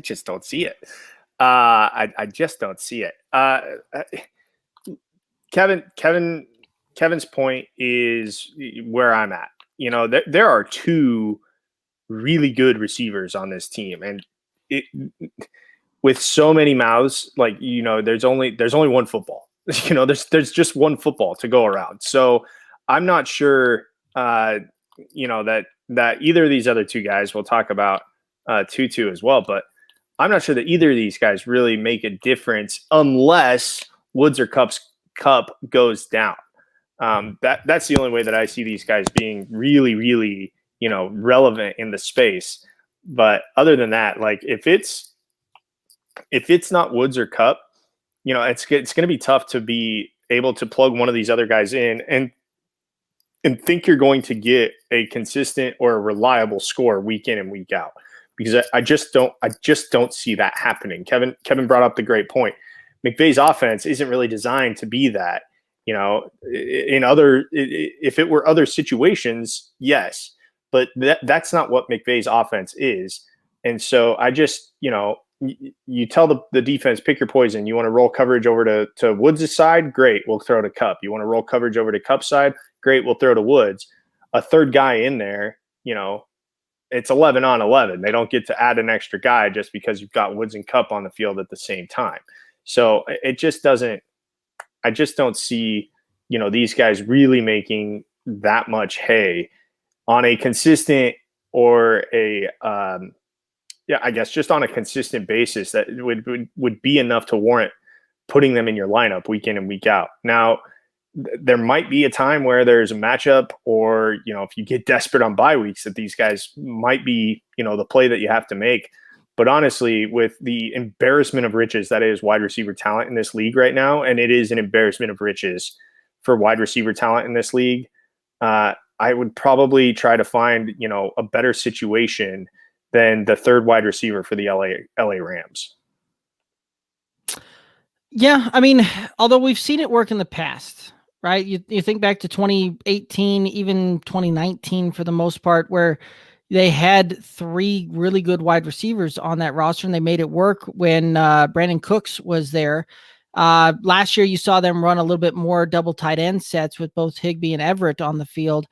just don't see it. I just don't see it. Kevin's point is where I'm at. There are two really good receivers on this team, and with so many mouths, there's only one football. There's just one football to go around. So I'm not sure, that either of these other two guys, we'll talk about Tutu as well, but I'm not sure that either of these guys really make a difference unless Woods or Kupp goes down. That's the only way that I see these guys being really, really, relevant in the space. But other than that, like, if it's not Woods or Kupp, it's going to be tough to be able to plug one of these other guys in and think you're going to get a consistent or a reliable score week in and week out, because I just don't see that happening. Kevin brought up the great point. McVay's offense isn't really designed to be that. If it were other situations, yes, but that's not what McVay's offense is. And so I just, you tell the defense, pick your poison. You want to roll coverage over to Woods' side? Great, we'll throw to Kupp. You want to roll coverage over to Kupp's side? Great, we'll throw to Woods. A third guy in there, it's 11 on 11. They don't get to add an extra guy just because you've got Woods and Kupp on the field at the same time. So it just doesn't – I just don't see, these guys really making that much hay on a consistent or I guess just on a consistent basis that would be enough to warrant putting them in your lineup week in and week out. Now, there might be a time where there's a matchup, or, if you get desperate on bye weeks, that these guys might be, the play that you have to make. But honestly, with the embarrassment of riches that is wide receiver talent in this league right now, and it is an embarrassment of riches for wide receiver talent in this league, I would probably try to find, a better situation than the third wide receiver for the LA Rams. Yeah, I mean, although we've seen it work in the past, right? You think back to 2018, even 2019 for the most part, where they had three really good wide receivers on that roster, and they made it work when Brandon Cooks was there. Last year, you saw them run a little bit more double tight end sets with both Higbee and Everett on the field,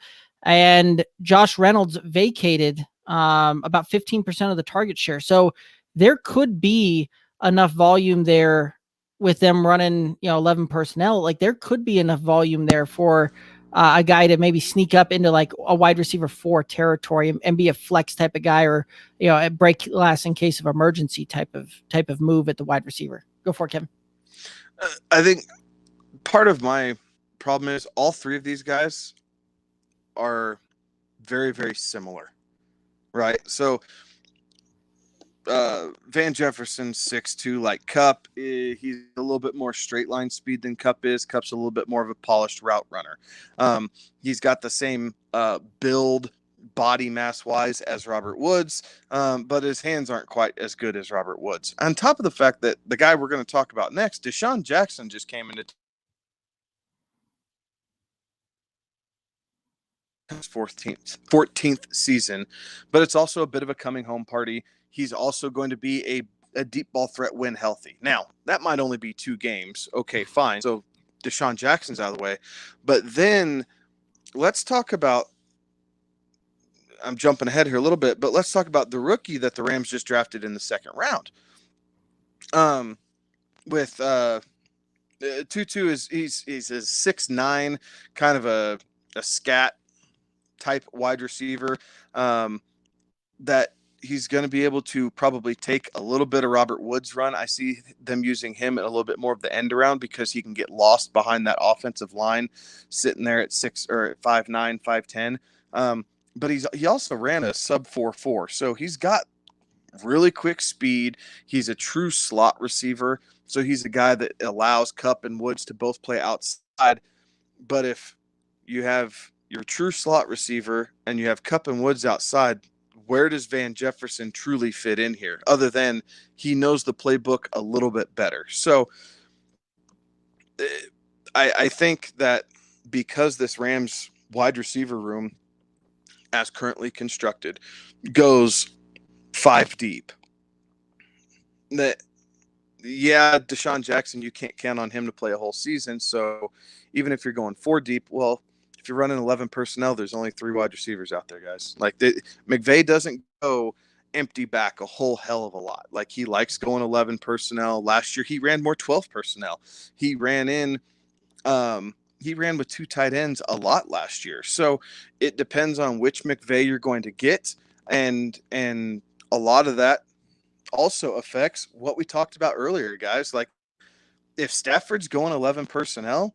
and Josh Reynolds vacated about 15% of the target share. So there could be enough volume there with them running, 11 personnel. Like, there could be enough volume there for a guy to maybe sneak up into like a wide receiver 4 territory and be a flex type of guy, or, a break glass in case of emergency type of move at the wide receiver. Go for it, Kevin. I think part of my problem is all three of these guys are very, very similar, right? So Van Jefferson 6'2", like Kupp, he's a little bit more straight line speed than Kupp is. Kupp's a little bit more of a polished route runner. He's got the same build, body mass wise as Robert Woods, but his hands aren't quite as good as Robert Woods. On top of the fact that the guy we're going to talk about next, Desean Jackson, just came into his 14th season, but it's also a bit of a coming home party. He's also going to be a deep ball threat when healthy. Now, that might only be 2 games. Okay, fine. So Desean Jackson's out of the way. But then let's talk about, I'm jumping ahead here a little bit, but let's talk about the rookie that the Rams just drafted in the 2nd round. With Tutu he's a 6'9", kind of a scat type wide receiver, that he's going to be able to probably take a little bit of Robert Woods' run. I see them using him in a little bit more of the end around because he can get lost behind that offensive line, sitting there at 5'9", 5'10". But he also ran a sub 4.4, so he's got really quick speed. He's a true slot receiver, so he's a guy that allows Kupp and Woods to both play outside. But if you have your true slot receiver and you have Kupp and Woods outside, where does Van Jefferson truly fit in here, other than he knows the playbook a little bit better? So I think that because this Rams wide receiver room, as currently constructed, goes 5 deep, that, yeah, Desean Jackson, you can't count on him to play a whole season. So even if you're going 4 deep, well, if you're running 11 personnel, there's only 3 wide receivers out there, guys. Like, McVay doesn't go empty back a whole hell of a lot. Like, he likes going 11 personnel. Last year, he ran more 12 personnel. He ran with 2 tight ends a lot last year. So it depends on which McVay you're going to get. And a lot of that also affects what we talked about earlier, guys. Like, if Stafford's going 11 personnel,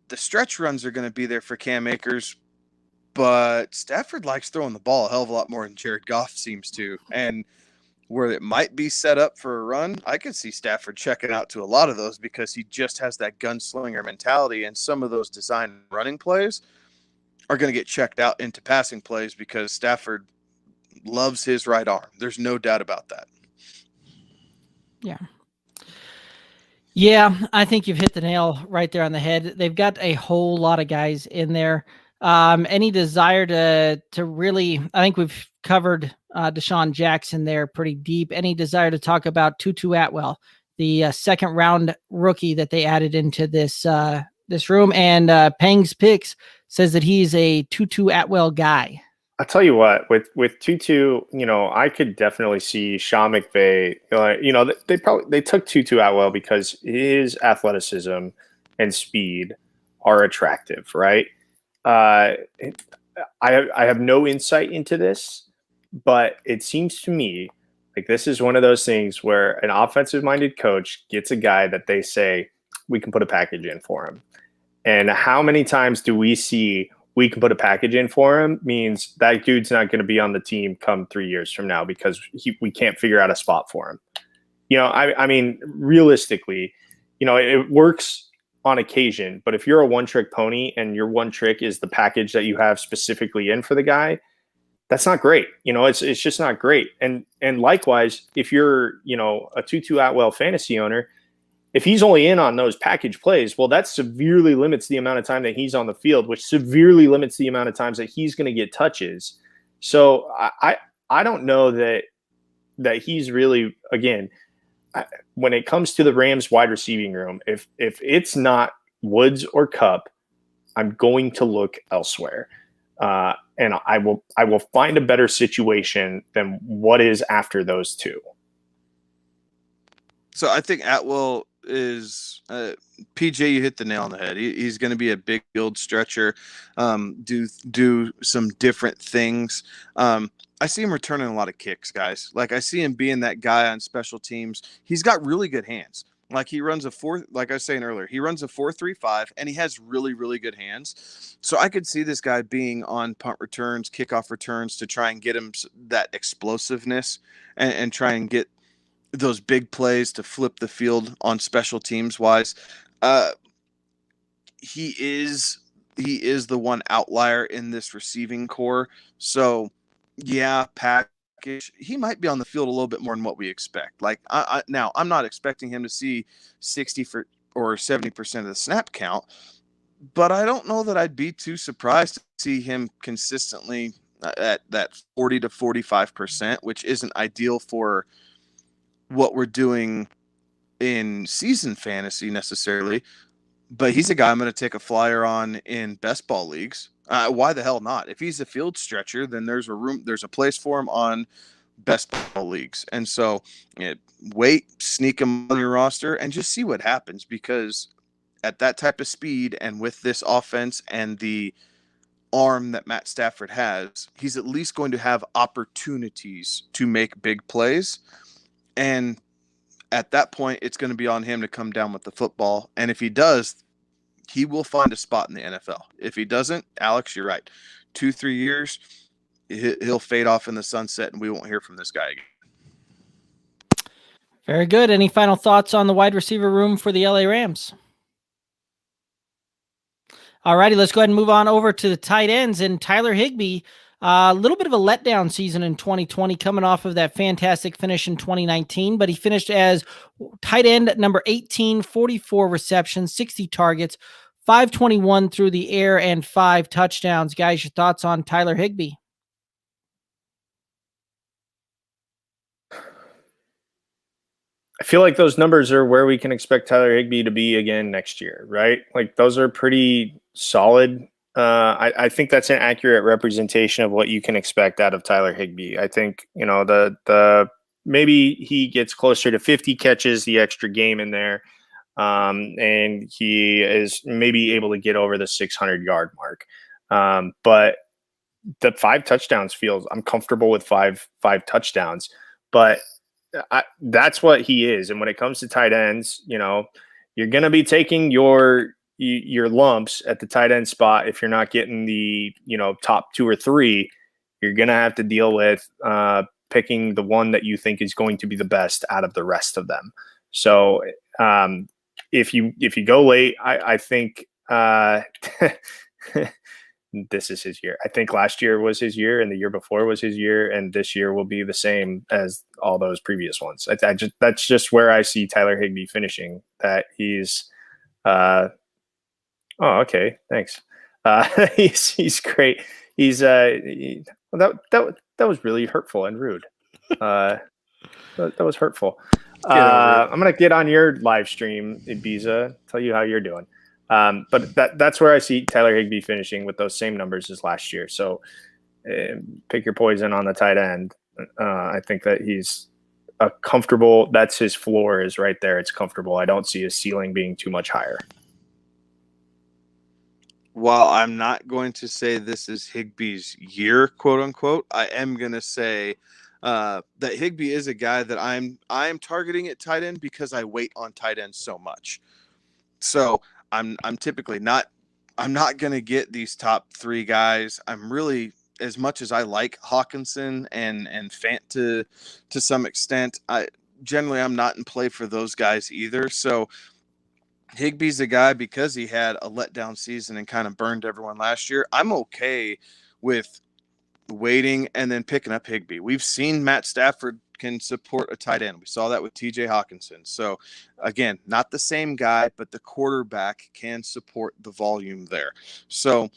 the stretch runs are going to be there for Cam Akers, but Stafford likes throwing the ball a hell of a lot more than Jared Goff seems to. And where it might be set up for a run, I could see Stafford checking out to a lot of those because he just has that gunslinger mentality, and some of those design running plays are going to get checked out into passing plays because Stafford loves his right arm. There's no doubt about that. Yeah, I think you've hit the nail right there on the head. They've got a whole lot of guys in there. Any desire to really, I think we've covered Desean Jackson there pretty deep. Any desire to talk about Tutu Atwell, the 2nd round rookie that they added into this room? And Pang's Picks says that he's a Tutu Atwell guy. I'll tell you what, with Tutu, I could definitely see Sean McVay. They took Tutu Atwell because his athleticism and speed are attractive, right? I have no insight into this, but it seems to me like this is one of those things where an offensive-minded coach gets a guy that they say we can put a package in for him. And how many times do we see we can put a package in for him means that dude's not going to be on the team come 3 years from now because we can't figure out a spot for him. I mean, realistically, it works on occasion, but if you're a one-trick pony and your one trick is the package that you have specifically in for the guy, that's not great. It's just not great. And likewise, if you're, a Tutu Atwell fantasy owner, if he's only in on those package plays, well, that severely limits the amount of time that he's on the field, which severely limits the amount of times that he's going to get touches. So I don't know that he's really, again, when it comes to the Rams wide receiving room, if it's not Woods or Kupp, I'm going to look elsewhere. And I will find a better situation than what is after those 2. So I think Atwell is PJ. You hit the nail on the head. He's going to be a big field stretcher, do some different things. I see him returning a lot of kicks, guys. Like, I see him being that guy on special teams. He's got really good hands. Like, he runs like I was saying earlier, he runs a 4.35, and he has really, really good hands. So I could see this guy being on punt returns, kickoff returns to try and get him that explosiveness and try and get those big plays to flip the field on special teams wise. He is he is the one outlier in this receiving core. So, yeah, package. He might be on the field a little bit more than what we expect. Like, now, I'm not expecting him to see 60 or 70% of the snap count, but I don't know that I'd be too surprised to see him consistently at that 40 to 45%, which isn't ideal for what we're doing in season fantasy necessarily. But he's a guy I'm going to take a flyer on in best ball leagues. Why the hell not? If he's a field stretcher, then there's a place for him on best ball leagues. And so, wait, sneak him on your roster, and just see what happens. Because at that type of speed and with this offense and the arm that Matt Stafford has, he's at least going to have opportunities to make big plays. And at that point, it's going to be on him to come down with the football. And if he does, he will find a spot in the NFL. If he doesn't, Alex, you're right. 2-3 years, he'll fade off in the sunset, and we won't hear from this guy again. Very good. Any final thoughts on the wide receiver room for the LA Rams? All righty, let's go ahead and move on over to the tight ends. And Tyler Higbee, a little bit of a letdown season in 2020, coming off of that fantastic finish in 2019, but he finished as tight end number 18, 44 receptions, 60 targets, 521 through the air, and 5 touchdowns. Guys, your thoughts on Tyler Higbee? I feel like those numbers are where we can expect Tyler Higbee to be again next year, right? Like those are pretty solid. I think that's an accurate representation of what you can expect out of Tyler Higbee. I think, the maybe he gets closer to 50 catches, the extra game in there. And he is maybe able to get over the 600-yard mark. But the 5 touchdowns I'm comfortable with five touchdowns, but that's what he is. And when it comes to tight ends, you're going to be taking your lumps at the tight end spot. If you're not getting the, top 2 or 3, you're going to have to deal with picking the one that you think is going to be the best out of the rest of them. So if you go late, I think this is his year. I think last year was his year, and the year before was his year, and this year will be the same as all those previous ones. That's just where I see Tyler Higbee finishing. That he's, okay, thanks. He's great. He's that was really hurtful and rude. That was hurtful. I'm gonna get on your live stream, Ibiza, tell you how you're doing. But that's where I see Tyler Higbee finishing with those same numbers as last year. So pick your poison on the tight end. I think that he's a comfortable. That's his floor is right there. It's comfortable. I don't see his ceiling being too much higher. While I'm not going to say this is Higbee's year, quote unquote, I am going to say that Higbee is a guy that I'm targeting at tight end because I wait on tight ends so much. So I'm typically not going to get these top 3 guys. I'm really, as much as I like Hawkinson and Fant to some extent, I'm not in play for those guys either. So Higbee's a guy, because he had a letdown season and kind of burned everyone last year, I'm okay with waiting and then picking up Higbee. We've seen Matt Stafford can support a tight end. We saw that with TJ Hawkinson. So again, not the same guy, but the quarterback can support the volume there. So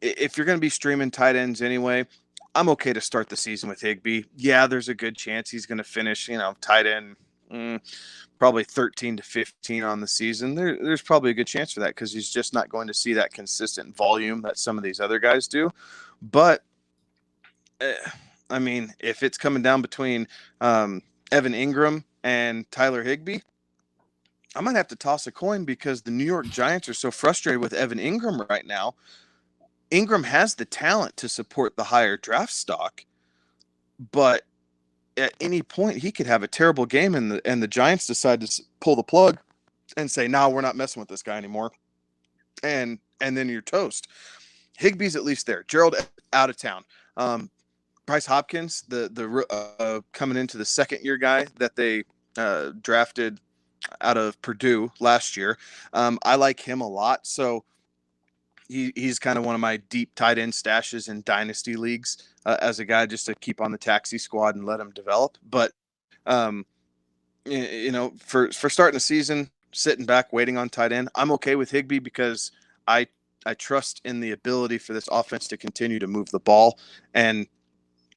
if you're going to be streaming tight ends anyway, I'm okay to start the season with Higbee. Yeah, there's a good chance he's going to finish, tight end probably 13 to 15 on the season. There's probably a good chance for that because he's just not going to see that consistent volume that some of these other guys do. But if it's coming down between Evan Ingram and Tyler Higbee, I might have to toss a coin because the New York Giants are so frustrated with Evan Ingram right now. Ingram has the talent to support the higher draft stock, but at any point he could have a terrible game and the Giants decide to pull the plug and say, no, we're not messing with this guy anymore. And then you're toast. Higbee's at least there. Gerald out of town. Bryce Hopkins, the coming into the second-year guy that they drafted out of Purdue last year. I like him a lot. So he's kind of one of my deep tight end stashes in dynasty leagues as a guy just to keep on the taxi squad and let him develop. But for starting the season, sitting back waiting on tight end, I'm okay with Higbee because I trust in the ability for this offense to continue to move the ball, and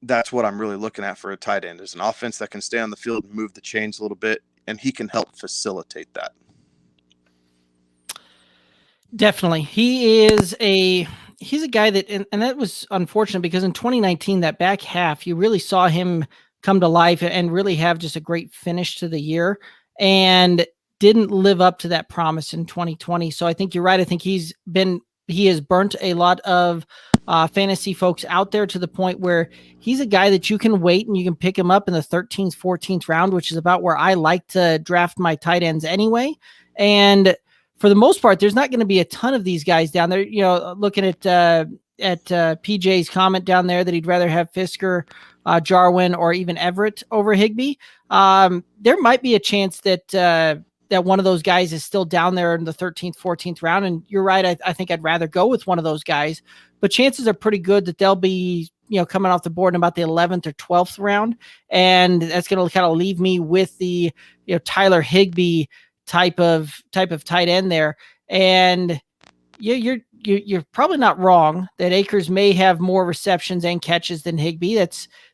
that's what I'm really looking at for a tight end, is an offense that can stay on the field and move the chains a little bit, and he can help facilitate that. Definitely. He's a guy that, and that was unfortunate because in 2019, that back half, you really saw him come to life and really have just a great finish to the year, and didn't live up to that promise in 2020. So I think you're right. I think he has burnt a lot of fantasy folks out there to the point where he's a guy that you can wait and you can pick him up in the 13th, 14th round, which is about where I like to draft my tight ends anyway. And for the most part, there's not going to be a ton of these guys down there. Looking at PJ's comment down there that he'd rather have Fisker, Jarwin, or even Everett over Higbee. There might be a chance that one of those guys is still down there in the 13th, 14th round. And you're right. I think I'd rather go with one of those guys, but chances are pretty good that they'll be, coming off the board in about the 11th or 12th round. And that's going to kind of leave me with the, Tyler Higbee type of tight end there. And you're probably not wrong that Akers may have more receptions and catches than Higbee.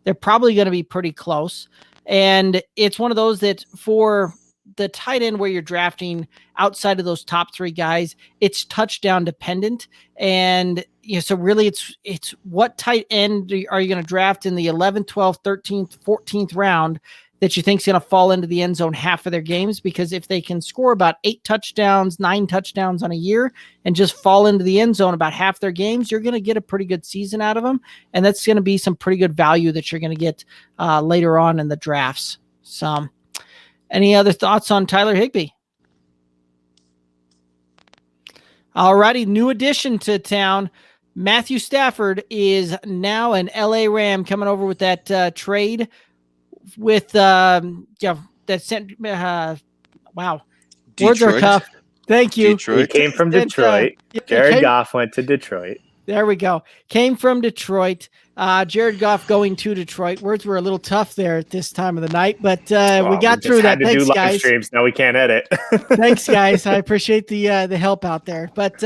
They're probably going to be pretty close. And it's one of those that for the tight end where you're drafting outside of those top three guys, it's touchdown dependent. And so really it's what tight end are you going to draft in the 11th, 12th, 13th, 14th round that you think is going to fall into the end zone half of their games? Because if they can score about 8 touchdowns, 9 touchdowns on a year and just fall into the end zone about half their games, you're going to get a pretty good season out of them. And that's going to be some pretty good value that you're going to get later on in the drafts. So any other thoughts on Tyler Higbee? All righty, new addition to town. Matthew Stafford is now an LA Ram, coming over with that trade with that sent wow. Detroit. Words are tough. Thank you. Detroit. He came from Detroit. Jared Goff went to Detroit. There we go. Came from Detroit. Jared Goff going to Detroit. Words were a little tough there at this time of the night, but we got through that. Thanks, guys. Streams. Now we can't edit. Thanks, guys. I appreciate the help out there. But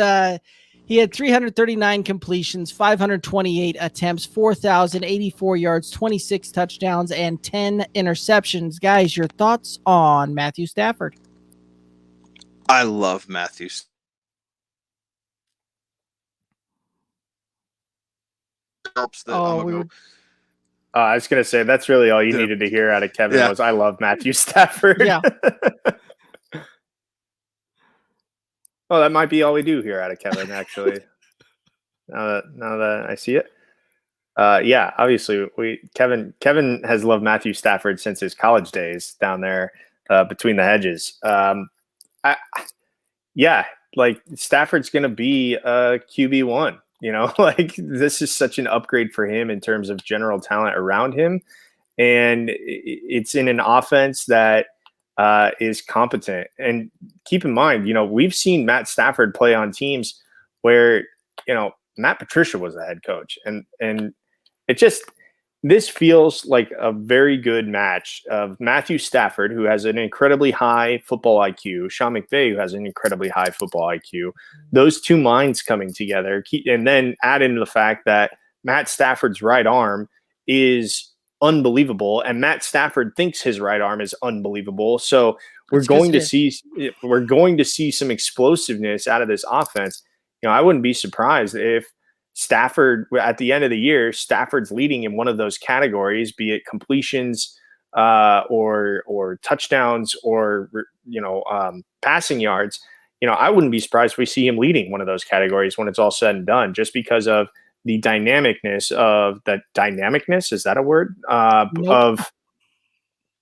he had 339 completions, 528 attempts, 4,084 yards, 26 touchdowns, and 10 interceptions. Guys, your thoughts on Matthew Stafford? I love Matthew. Helps that I was going to say, that's really all you needed to hear out of Kevin was, I love Matthew Stafford. Yeah. Well, that might be all we do here out of Kevin, actually. now that I see it. Obviously Kevin has loved Matthew Stafford since his college days down there between the hedges. Stafford's going to be a QB1. This is such an upgrade for him in terms of general talent around him. And it's in an offense that is competent. And keep in mind, we've seen Matt Stafford play on teams where, Matt Patricia was the head coach. And it just, this feels like a very good match of Matthew Stafford, who has an incredibly high football IQ, Sean McVay, who has an incredibly high football IQ, those two minds coming together. And then add in the fact that Matt Stafford's right arm is unbelievable, and Matt Stafford thinks his right arm is unbelievable. So we're going to see some explosiveness out of this offense. I wouldn't be surprised if Stafford, at the end of the year, Stafford's leading in one of those categories, be it completions or touchdowns or passing yards. I wouldn't be surprised if we see him leading one of those categories when it's all said and done, just because of the dynamicness of the dynamicness. Is that a word? Nope. Of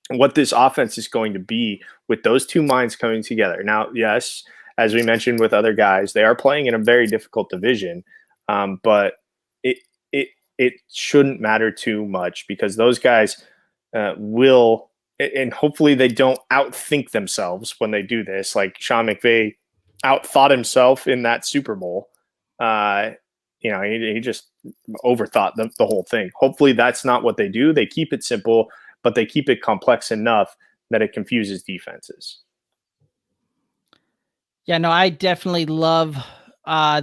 what this offense is going to be with those two minds coming together. Now, yes, as we mentioned with other guys, they are playing in a very difficult division, but it shouldn't matter too much, because those guys will, and hopefully they don't outthink themselves when they do this. Like Sean McVay outthought himself in that Super Bowl. He just overthought the whole thing. Hopefully that's not what they do. They keep it simple, but they keep it complex enough that it confuses defenses. Yeah, no, I definitely love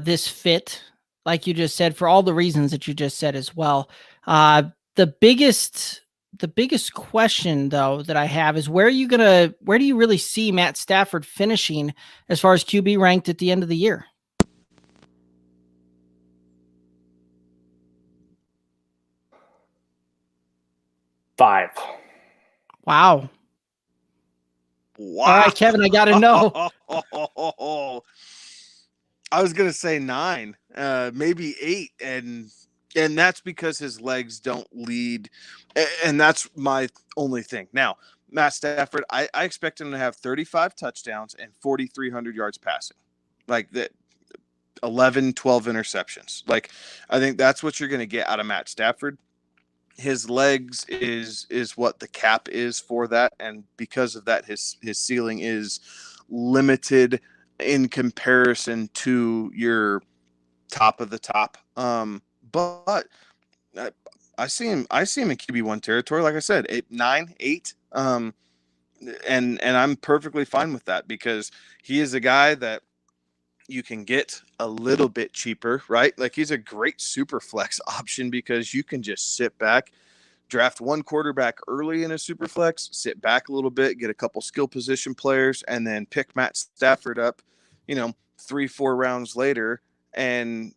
this fit, like you just said, for all the reasons that you just said as well. The biggest question though that I have is where do you really see Matt Stafford finishing as far as QB ranked at the end of the year? Five. Wow. Wow. All right, Kevin, I got to know. I was going to say 9, maybe 8. And that's because his legs don't lead. And that's my only thing. Now, Matt Stafford, I expect him to have 35 touchdowns and 4,300 yards passing. Like that, 11, 12 interceptions. Like, I think that's what you're going to get out of Matt Stafford. His legs is what the cap is for that, and because of that, his ceiling is limited in comparison to your top of the top. But I see him in QB1 territory. Like I said, 9, 8. And I'm perfectly fine with that because he is a guy that you can get a little bit cheaper, right? Like he's a great super flex option because you can just sit back, draft one quarterback early in a super flex, sit back a little bit, get a couple skill position players, and then pick Matt Stafford up, 3-4 rounds later and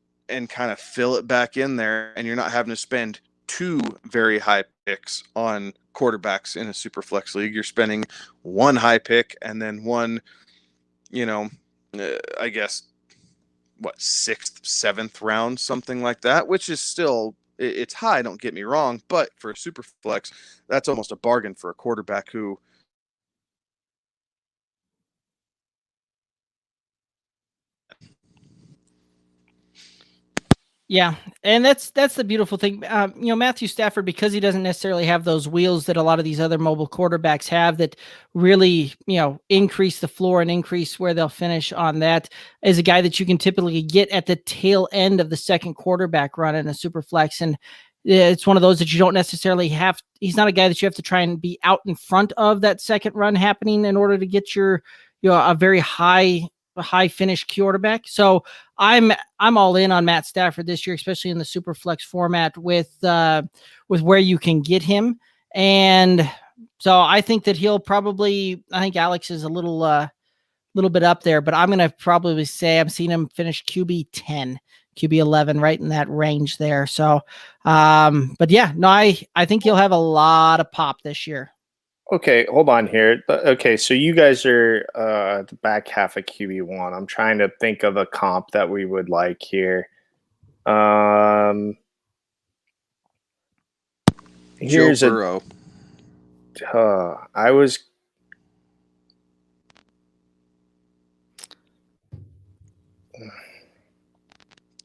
kind of fill it back in there. And you're not having to spend 2 very high picks on quarterbacks in a super flex league. You're spending 1 high pick and then one, I guess, 6th, 7th round, something like that, which is still, it's high, don't get me wrong, but for a super flex, that's almost a bargain for a quarterback who Yeah, and that's the beautiful thing. Matthew Stafford, because he doesn't necessarily have those wheels that a lot of these other mobile quarterbacks have that really, increase the floor and increase where they'll finish on that, is a guy that you can typically get at the tail end of the second quarterback run in a super flex. And it's one of those that you don't necessarily have. He's not a guy that you have to try and be out in front of that second run happening in order to get your, a very high finish quarterback. So I'm all in on Matt Stafford this year, especially in the super flex format with where you can get him. And so I think that I think Alex is a little bit up there, but I'm going to probably say I'm seeing him finish QB 10, QB 11, right in that range there. So, but yeah, no, I think he'll have a lot of pop this year. Okay, hold on here. Okay, so you guys are the back half of QB1. I'm trying to think of a comp that we would like here. Here's Joe Burrow. I was.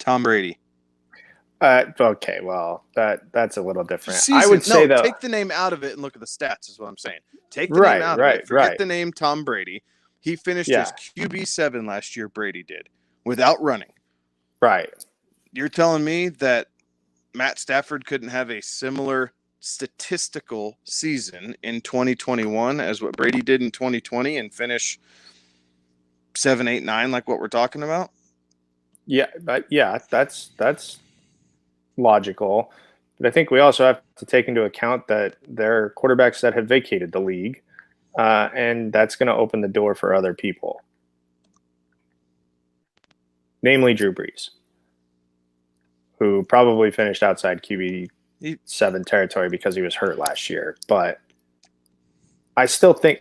Tom Brady. Okay, well, that's a little different. Season, I would say that take the name out of it and look at the stats is what I'm saying. Take the name out of it. Forget the name Tom Brady. He finished his QB7 last year, Brady did, without running. Right. You're telling me that Matt Stafford couldn't have a similar statistical season in 2021 as what Brady did in 2020 and finish 7, 8, 9 like what we're talking about? Yeah, that's logical. But I think we also have to take into account that there are quarterbacks that have vacated the league, and that's going to open the door for other people, namely Drew Brees, who probably finished outside QB7 territory because he was hurt last year. But I still think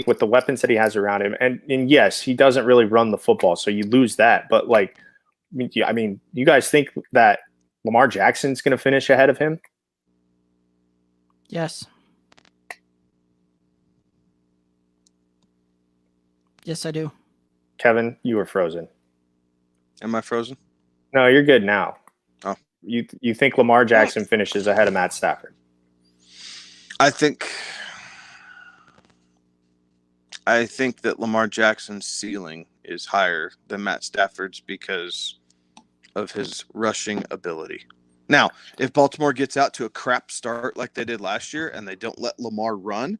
with the weapons that he has around him, and yes, he doesn't really run the football, so you lose that. But you guys think that Lamar Jackson's going to finish ahead of him? Yes. Yes, I do. Kevin, you were frozen. Am I frozen? No, you're good now. Oh. You think Lamar Jackson finishes ahead of Matt Stafford? I think that Lamar Jackson's ceiling is higher than Matt Stafford's because of his rushing ability. Now, if Baltimore gets out to a crap start like they did last year and they don't let Lamar run,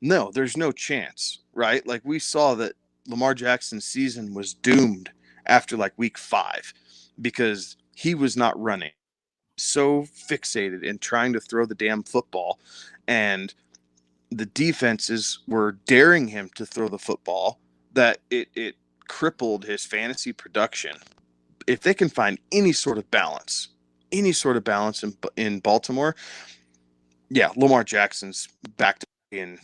no, there's no chance, right? Like we saw that Lamar Jackson's season was doomed after like week 5 because he was not running. So fixated in trying to throw the damn football, and the defenses were daring him to throw the football that it crippled his fantasy production. If they can find any sort of balance in Baltimore, yeah, Lamar Jackson's back to being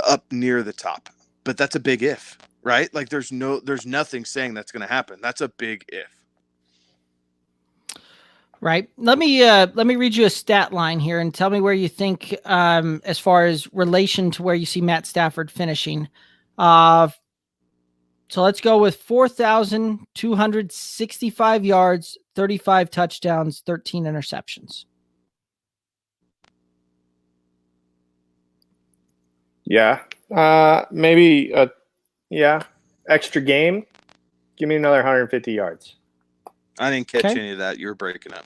up near the top. But that's a big if, right? Like there's nothing saying that's going to happen. That's a big if. Right. Let me read you a stat line here and tell me where you think, as far as relation to where you see Matt Stafford finishing. So let's go with 4,265 yards, 35 touchdowns, 13 interceptions. Yeah. Maybe extra game. Give me another 150 yards. I didn't catch any of that. You were breaking up.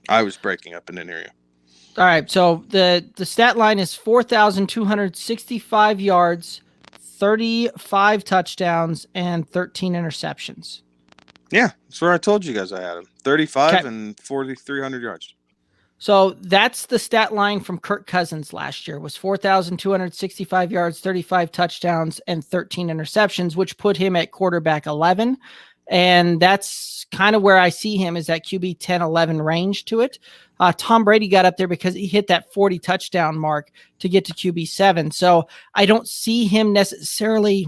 I was breaking up in an area. All right. So the stat line is 4,265 yards, 35 touchdowns, and 13 interceptions. Yeah, that's where I told you guys I had him. 35 and 4,300 yards. So that's the stat line from Kirk Cousins last year was 4,265 yards, 35 touchdowns, and 13 interceptions, which put him at quarterback 11. And that's kind of where I see him, is that QB 10, 11 range to it. Tom Brady got up there because he hit that 40 touchdown mark to get to QB 7. So I don't see him necessarily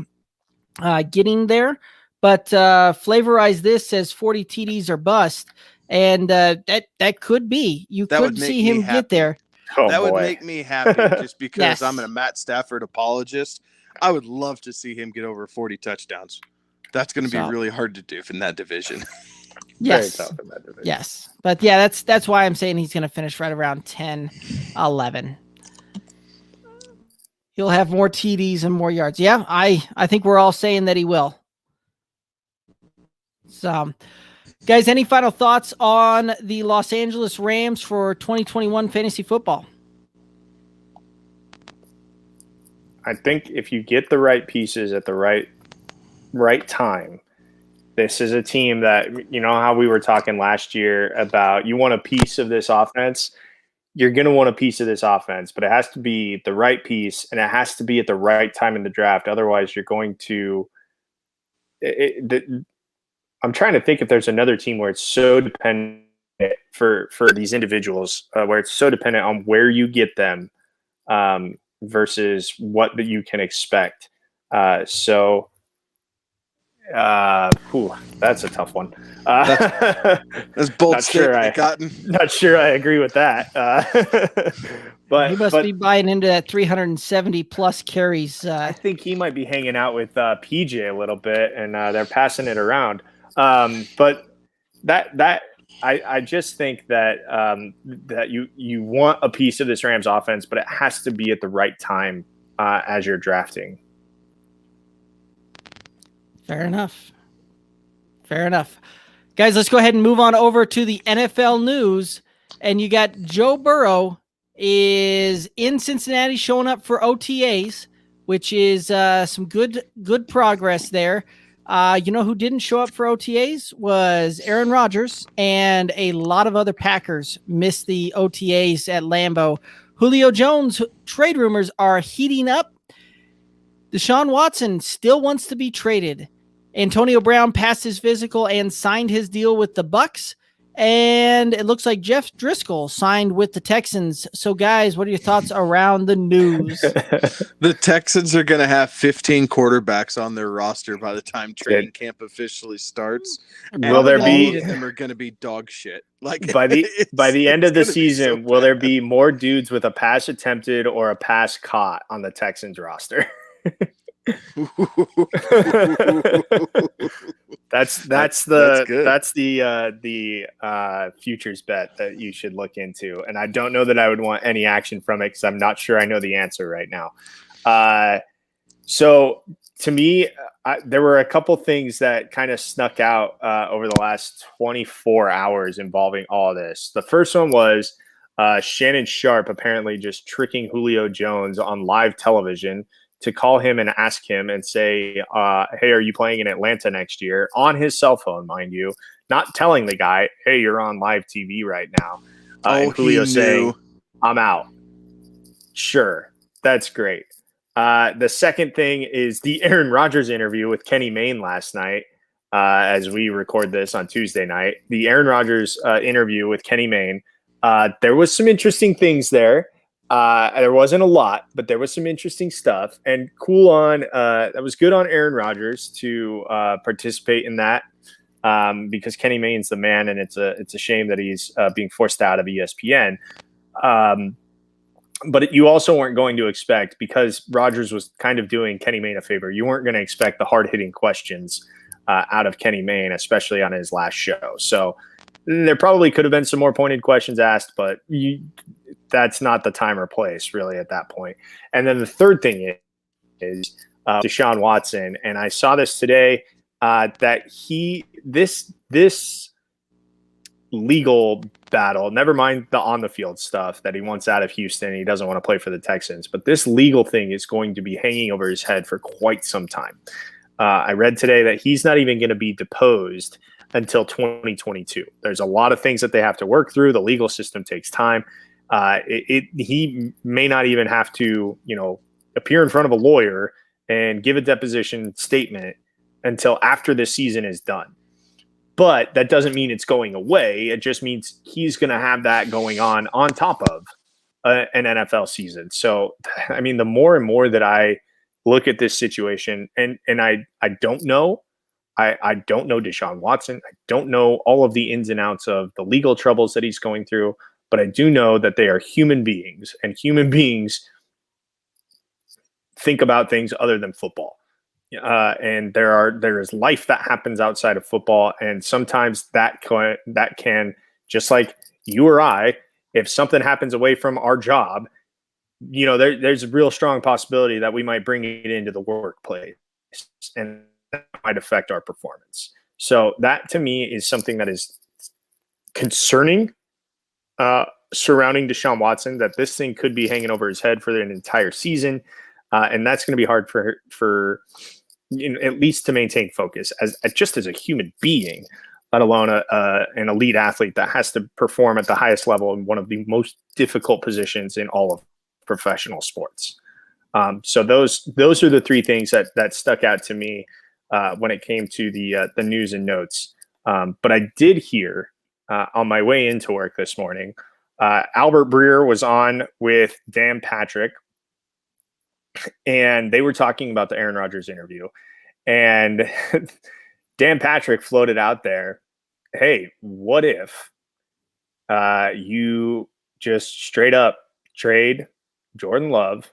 getting there, but Flavorize This says 40 TDs or bust. And that could be. You could see him get there. That would make me happy just because yes. I'm a Matt Stafford apologist. I would love to see him get over 40 touchdowns. That's going to be really hard to do in that division. Yes. Very tough in that division. Yes. But yeah, that's why I'm saying he's going to finish right around 10, 11. He'll have more TDs and more yards. Yeah, I think we're all saying that he will. So, guys, any final thoughts on the Los Angeles Rams for 2021 fantasy football? I think if you get the right pieces at the right time, this is a team that, you know how we were talking last year about you want a piece of this offense. You're going to want a piece of this offense, but it has to be the right piece and it has to be at the right time in the draft. Otherwise, you're going to I'm trying to think if there's another team where it's so dependent for these individuals, where it's so dependent on where you get them versus what that you can expect. That's a tough one. That's bold statement, Cotton. Not sure I agree with that. But he must be buying into that 370 plus carries. I think he might be hanging out with PJ a little bit, and they're passing it around. But I just think that that you want a piece of this Rams offense, but it has to be at the right time as you're drafting. Fair enough. Guys, let's go ahead and move on over to the NFL news. And you got Joe Burrow is in Cincinnati showing up for OTAs, which is some good progress there. You know who didn't show up for OTAs was Aaron Rodgers, and a lot of other Packers missed the OTAs at Lambeau. Julio Jones trade rumors are heating up. Deshaun Watson still wants to be traded. Antonio Brown passed his physical and signed his deal with the Bucks. And it looks like Jeff Driscoll signed with the Texans. So, guys, what are your thoughts around the news? The Texans are going to have 15 quarterbacks on their roster by the time training camp officially starts. Will there be? All of them are going to be dog shit. Like by the end of the season, will there be more dudes with a pass attempted or a pass caught on the Texans roster? That's the futures bet that you should look into, and I don't know that I would want any action from it because I'm not sure I know the answer right now. So to me, there were a couple things that kind of snuck out over the last 24 hours involving all of this. The first one was Shannon Sharp apparently just tricking Julio Jones on live television to call him and ask him and say, hey, are you playing in Atlanta next year? On his cell phone, mind you, not telling the guy, hey, you're on live TV right now. And Julio saying, I'm out. Sure, that's great. The second thing is the Aaron Rodgers interview with Kenny Mayne last night, as we record this on Tuesday night. The Aaron Rodgers interview with Kenny Mayne. There was some interesting things there. There wasn't a lot, but there was some interesting stuff. And that was good on Aaron Rodgers to participate in that because Kenny Mayne's the man, and it's a shame that he's being forced out of ESPN. But you also weren't going to expect, because Rodgers was kind of doing Kenny Mayne a favor, you weren't going to expect the hard-hitting questions out of Kenny Mayne, especially on his last show. So there probably could have been some more pointed questions asked, but that's not the time or place, really, at that point. And then the third thing is Deshaun Watson. And I saw this today that this legal battle, never mind the on the field stuff that he wants out of Houston, he doesn't want to play for the Texans, but this legal thing is going to be hanging over his head for quite some time. I read today that he's not even going to be deposed until 2022. There's a lot of things that they have to work through. The legal system takes time. He may not even have to, appear in front of a lawyer and give a deposition statement until after the season is done. But that doesn't mean it's going away. It just means he's going to have that going on top of an NFL season. So, I mean, the more and more that I look at this situation, and I don't know, I don't know Deshaun Watson. I don't know all of the ins and outs of the legal troubles that he's going through, but I do know that they are human beings, and human beings think about things other than football. And there is life that happens outside of football, and sometimes that can, just like you or I, if something happens away from our job, there's a real strong possibility that we might bring it into the workplace, and that might affect our performance. So that, to me, is something that is concerning surrounding Deshaun Watson, that this thing could be hanging over his head for an entire season, and that's going to be hard for at least to maintain focus as a human being, let alone an elite athlete that has to perform at the highest level in one of the most difficult positions in all of professional sports. So those are the three things that stuck out to me when it came to the news and notes. But I did hear on my way into work this morning, Albert Breer was on with Dan Patrick, and they were talking about the Aaron Rodgers interview. And Dan Patrick floated out there, hey, what if you just straight up trade Jordan Love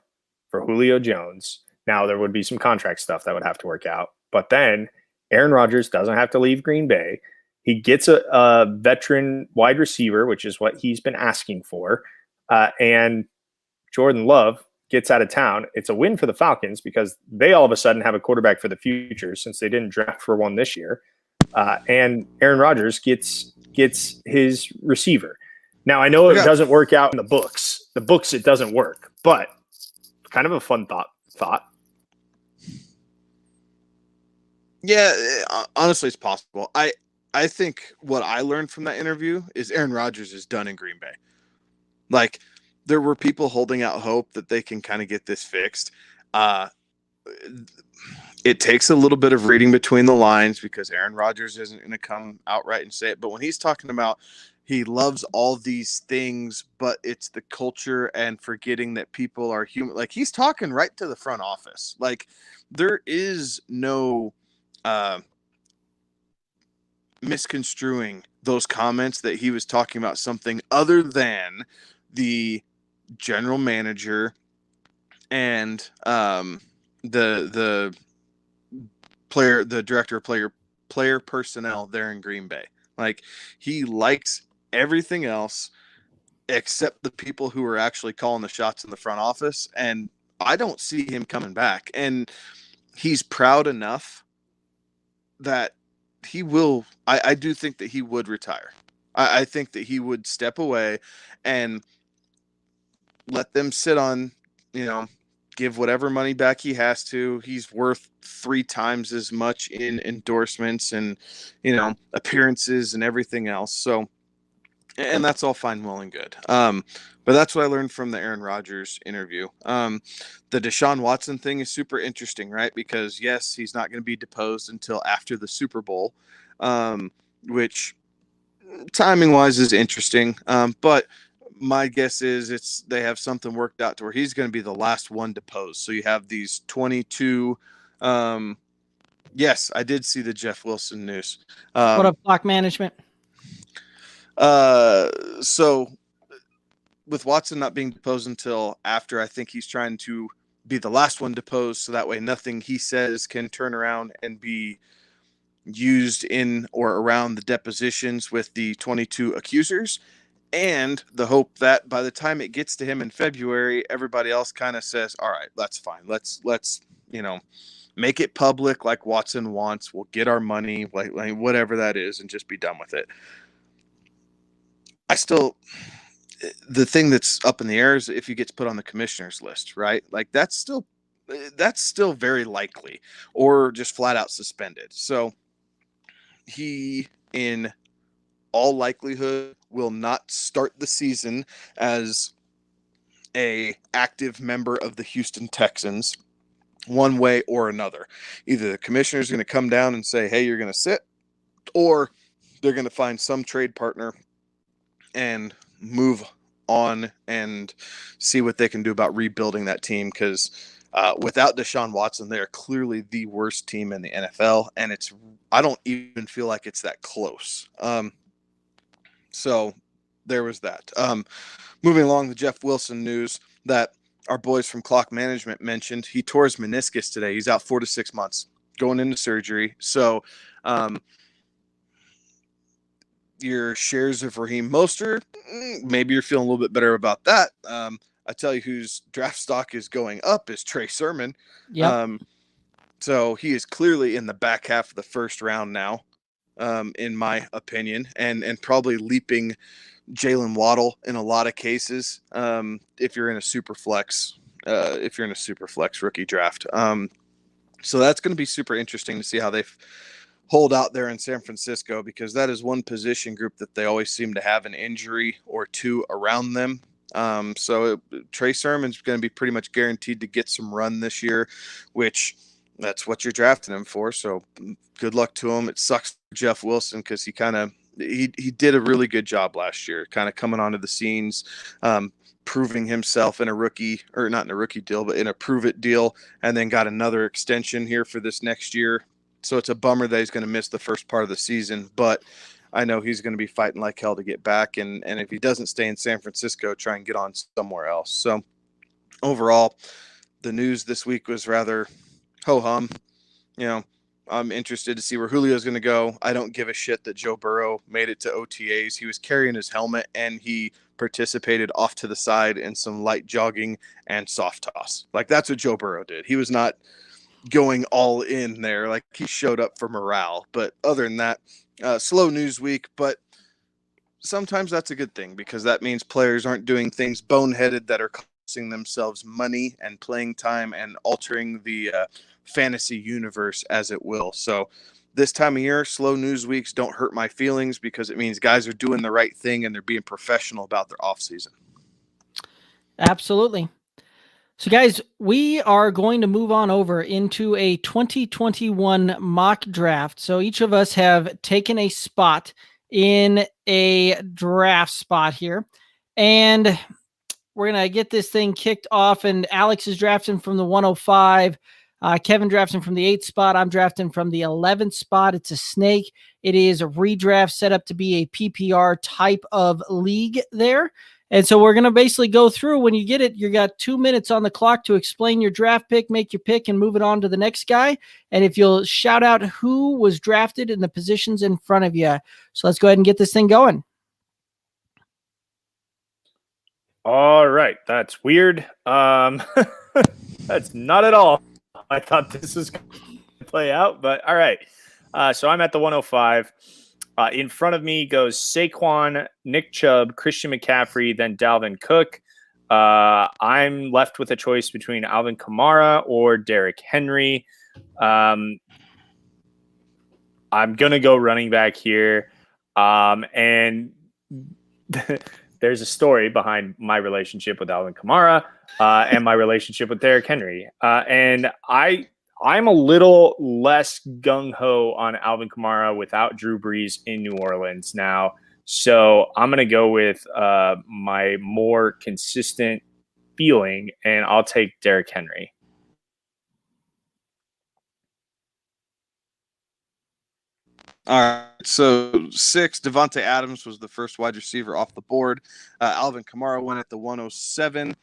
for Julio Jones? Now, there would be some contract stuff that would have to work out, but then Aaron Rodgers doesn't have to leave Green Bay. He gets a veteran wide receiver, which is what he's been asking for, and Jordan Love gets out of town. It's a win for the Falcons because they all of a sudden have a quarterback for the future, since they didn't draft for one this year. And Aaron Rodgers gets his receiver. Now, I know it doesn't work out in the books. It doesn't work, but kind of a fun thought. Yeah, honestly, it's possible. I think what I learned from that interview is Aaron Rodgers is done in Green Bay. Like, there were people holding out hope that they can kind of get this fixed. It takes a little bit of reading between the lines, because Aaron Rodgers isn't going to come outright and say it. But when he's talking about he loves all these things, but it's the culture and forgetting that people are human, like, he's talking right to the front office. Like, there is no misconstruing those comments that he was talking about something other than the general manager and the player, the director of player personnel there in Green Bay. Like, he likes everything else except the people who are actually calling the shots in the front office, and I don't see him coming back. And he's proud enough that he will. I do think that he would retire. I think that he would step away and let them sit on, give whatever money back he has to. He's worth 3 times as much in endorsements and, appearances and everything else. So, and that's all fine, well and good. But that's what I learned from the Aaron Rodgers interview. The Deshaun Watson thing is super interesting, right? Because yes, he's not going to be deposed until after the Super Bowl, which timing wise is interesting. But my guess is they have something worked out to where he's going to be the last one deposed. So you have these 22. Yes, I did see the Jeff Wilson news. What up, clock management? So with Watson not being deposed until after, I think he's trying to be the last one deposed. So that way nothing he says can turn around and be used in or around the depositions with the 22 accusers. And the hope that by the time it gets to him in February, everybody else kind of says, all right, that's fine. Let's, make it public like Watson wants. We'll get our money, like whatever that is, and just be done with it. The thing that's up in the air is if he gets put on the commissioner's list, right? Like that's still very likely, or just flat out suspended. So he, in all likelihood, will not start the season as a active member of the Houston Texans one way or another. Either the commissioner is going to come down and say, hey, you're going to sit, or they're going to find some trade partner and move on and see what they can do about rebuilding that team. Because without Deshaun Watson, they are clearly the worst team in the NFL. And I don't even feel like it's that close. So there was that. Moving along, the Jeff Wilson news that our boys from Clock Management mentioned. He tore his meniscus today. He's out 4 to 6 months, going into surgery. So your shares of Raheem Mostert, maybe you're feeling a little bit better about that. I tell you whose draft stock is going up is Trey Sermon. Yep. So he is clearly in the back half of the first round now, in my opinion, and probably leaping Jalen Waddle in a lot of cases. If you're in a super flex rookie draft. So that's going to be super interesting to see how they hold out there in San Francisco, because that is one position group that they always seem to have an injury or two around them. So Trey Sermon's going to be pretty much guaranteed to get some run this year, which that's what you're drafting him for. So good luck to him. It sucks for Jeff Wilson because he did a really good job last year, kind of coming onto the scenes, proving himself in a rookie, or not in a rookie deal, but in a prove it deal, and then got another extension here for this next year. So it's a bummer that he's going to miss the first part of the season, but I know he's going to be fighting like hell to get back. And if he doesn't stay in San Francisco, try and get on somewhere else. So overall, the news this week was rather ho-hum. I'm interested to see where Julio's going to go. I don't give a shit that Joe Burrow made it to OTAs. He was carrying his helmet and he participated off to the side in some light jogging and soft toss. Like that's what Joe Burrow did. He was not going all in there. Like he showed up for morale. But other than that, slow news week. But sometimes that's a good thing, because that means players aren't doing things boneheaded that are costing themselves money and playing time and altering the fantasy universe as it will. So this time of year, slow news weeks don't hurt my feelings, because it means guys are doing the right thing and they're being professional about their offseason. Absolutely. So guys, we are going to move on over into a 2021 mock draft. So each of us have taken a spot in a draft spot here, and we're going to get this thing kicked off. And Alex is drafting from the 105. Kevin drafting from the 8th spot. I'm drafting from the 11th spot. It's a snake. It is a redraft set up to be a PPR type of league there. And so we're going to basically go through. When you get it, you got 2 minutes on the clock to explain your draft pick, make your pick, and move it on to the next guy. And if you'll shout out who was drafted and the positions in front of you. So let's go ahead and get this thing going. All right. That's weird. That's not at all I thought this was going to play out, but all right. So I'm at the 105. In front of me goes Saquon, Nick Chubb, Christian McCaffrey, then Dalvin Cook. I'm left with a choice between Alvin Kamara or Derrick Henry. I'm going to go running back here. And there's a story behind my relationship with Alvin Kamara and my relationship with Derrick Henry. And I'm a little less gung-ho on Alvin Kamara without Drew Brees in New Orleans now. So I'm going to go with my more consistent feeling, and I'll take Derrick Henry. All right, so 6, Devontae Adams was the first wide receiver off the board. Alvin Kamara went at the 107.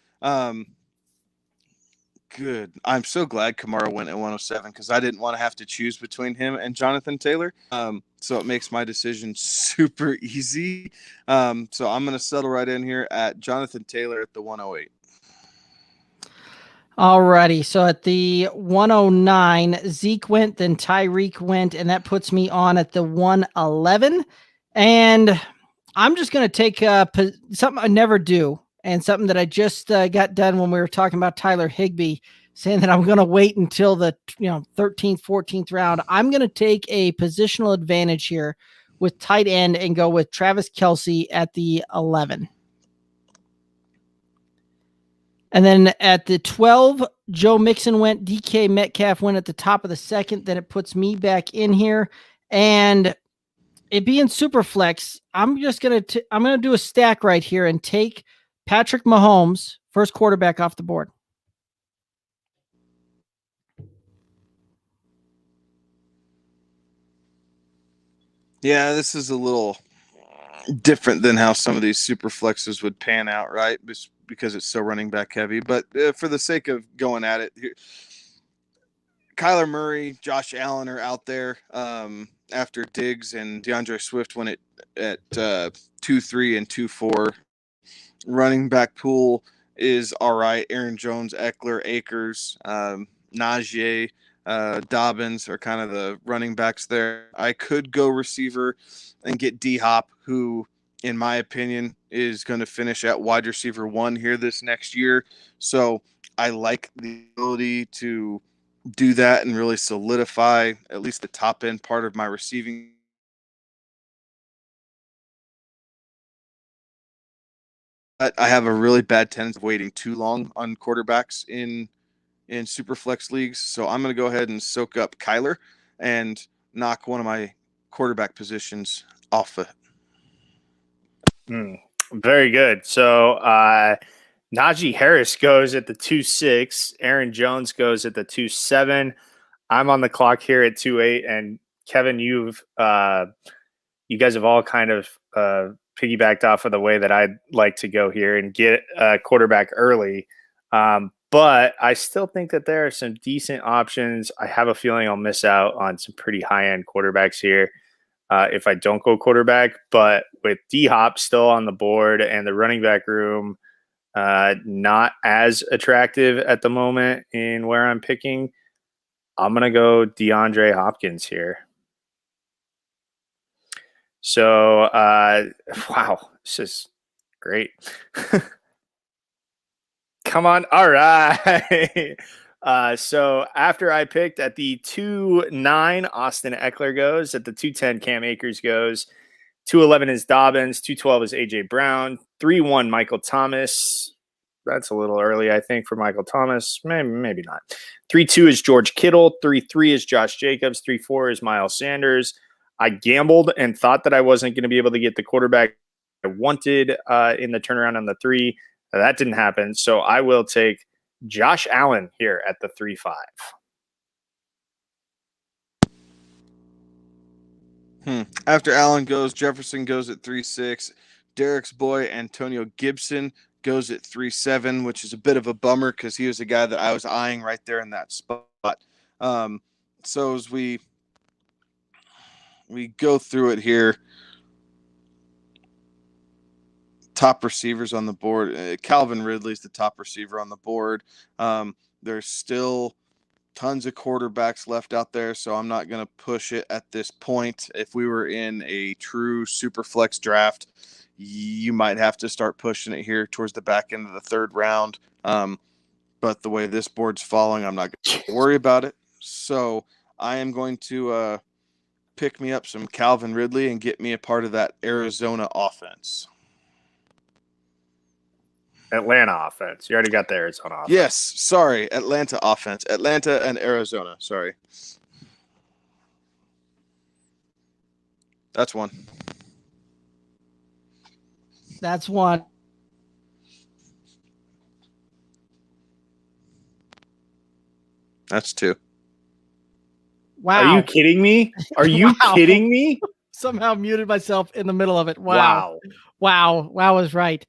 Good. I'm so glad Kamara went at 107 because I didn't want to have to choose between him and Jonathan Taylor. So it makes my decision super easy. So I'm going to settle right in here at Jonathan Taylor at the 108. Alrighty, so at the 109, Zeke went, then Tyreek went, and that puts me on at the 111. And I'm just going to take something I never do, and something that I just got done when we were talking about Tyler Higbee, saying that I'm going to wait until the 13th, 14th round. I'm going to take a positional advantage here with tight end and go with Travis Kelce at the 11. And then at the 12, Joe Mixon went, DK Metcalf went at the top of the second. Then it puts me back in here. And it being super flex, I'm just going to do a stack right here and take Patrick Mahomes, first quarterback off the board. Yeah, this is a little different than how some of these super flexes would pan out, right? Because it's so running back heavy. But for the sake of going at it, Kyler Murray, Josh Allen are out there after Diggs and DeAndre Swift went at 2-3 and 2-4. Running back pool is all right. Aaron Jones, Eckler, Akers, Najee, Dobbins are kind of the running backs there. I could go receiver and get D-Hop, who, in my opinion, is going to finish at wide receiver 1 here this next year. So I like the ability to do that and really solidify at least the top end part of my receiving. But I have a really bad tendency of waiting too long on quarterbacks in super flex leagues. So I'm going to go ahead and soak up Kyler and knock one of my quarterback positions off it. Very good. So Najee Harris goes at the 2-6. Aaron Jones goes at the 2-7. I'm on the clock here at 2-8. And Kevin, you guys have all kind of piggybacked off of the way that I'd like to go here and get a quarterback early. But I still think that there are some decent options. I have a feeling I'll miss out on some pretty high-end quarterbacks here if I don't go quarterback. But with D-Hop still on the board and the running back room not as attractive at the moment in where I'm picking, I'm going to go DeAndre Hopkins here. So, wow, this is great. Come on. All right. So after I picked at the 2-9, Austin Eckler goes. At the 2-10, Cam Akers goes. 2-11 is Dobbins. 2-12 is A.J. Brown. 3-1, Michael Thomas. That's a little early, I think, for Michael Thomas. Maybe not. 3-2 is George Kittle. 3-3 is Josh Jacobs. 3-4 is Miles Sanders. I gambled and thought that I wasn't going to be able to get the quarterback I wanted in the turnaround on the 3. That didn't happen. So I will take Josh Allen here at the 3-5. After Allen goes, Jefferson goes at 3-6. Derek's boy, Antonio Gibson, goes at 3-7, which is a bit of a bummer because he was a guy that I was eyeing right there in that spot. So as we go through it here, top receivers on the board. Calvin Ridley's the top receiver on the board. There's still tons of quarterbacks left out there, so I'm not going to push it at this point. If we were in a true super flex draft, you might have to start pushing it here towards the back end of the third round. But the way this board's falling, I'm not going to worry about it. So I am going to pick me up some Calvin Ridley and get me a part of that Arizona offense. Atlanta offense. You already got the Arizona offense. Yes, sorry, Atlanta offense. Atlanta and Arizona, sorry. That's one. That's one. That's two. Wow. Are you kidding me? Are you kidding me? Somehow muted myself in the middle of it. Wow. Wow was right.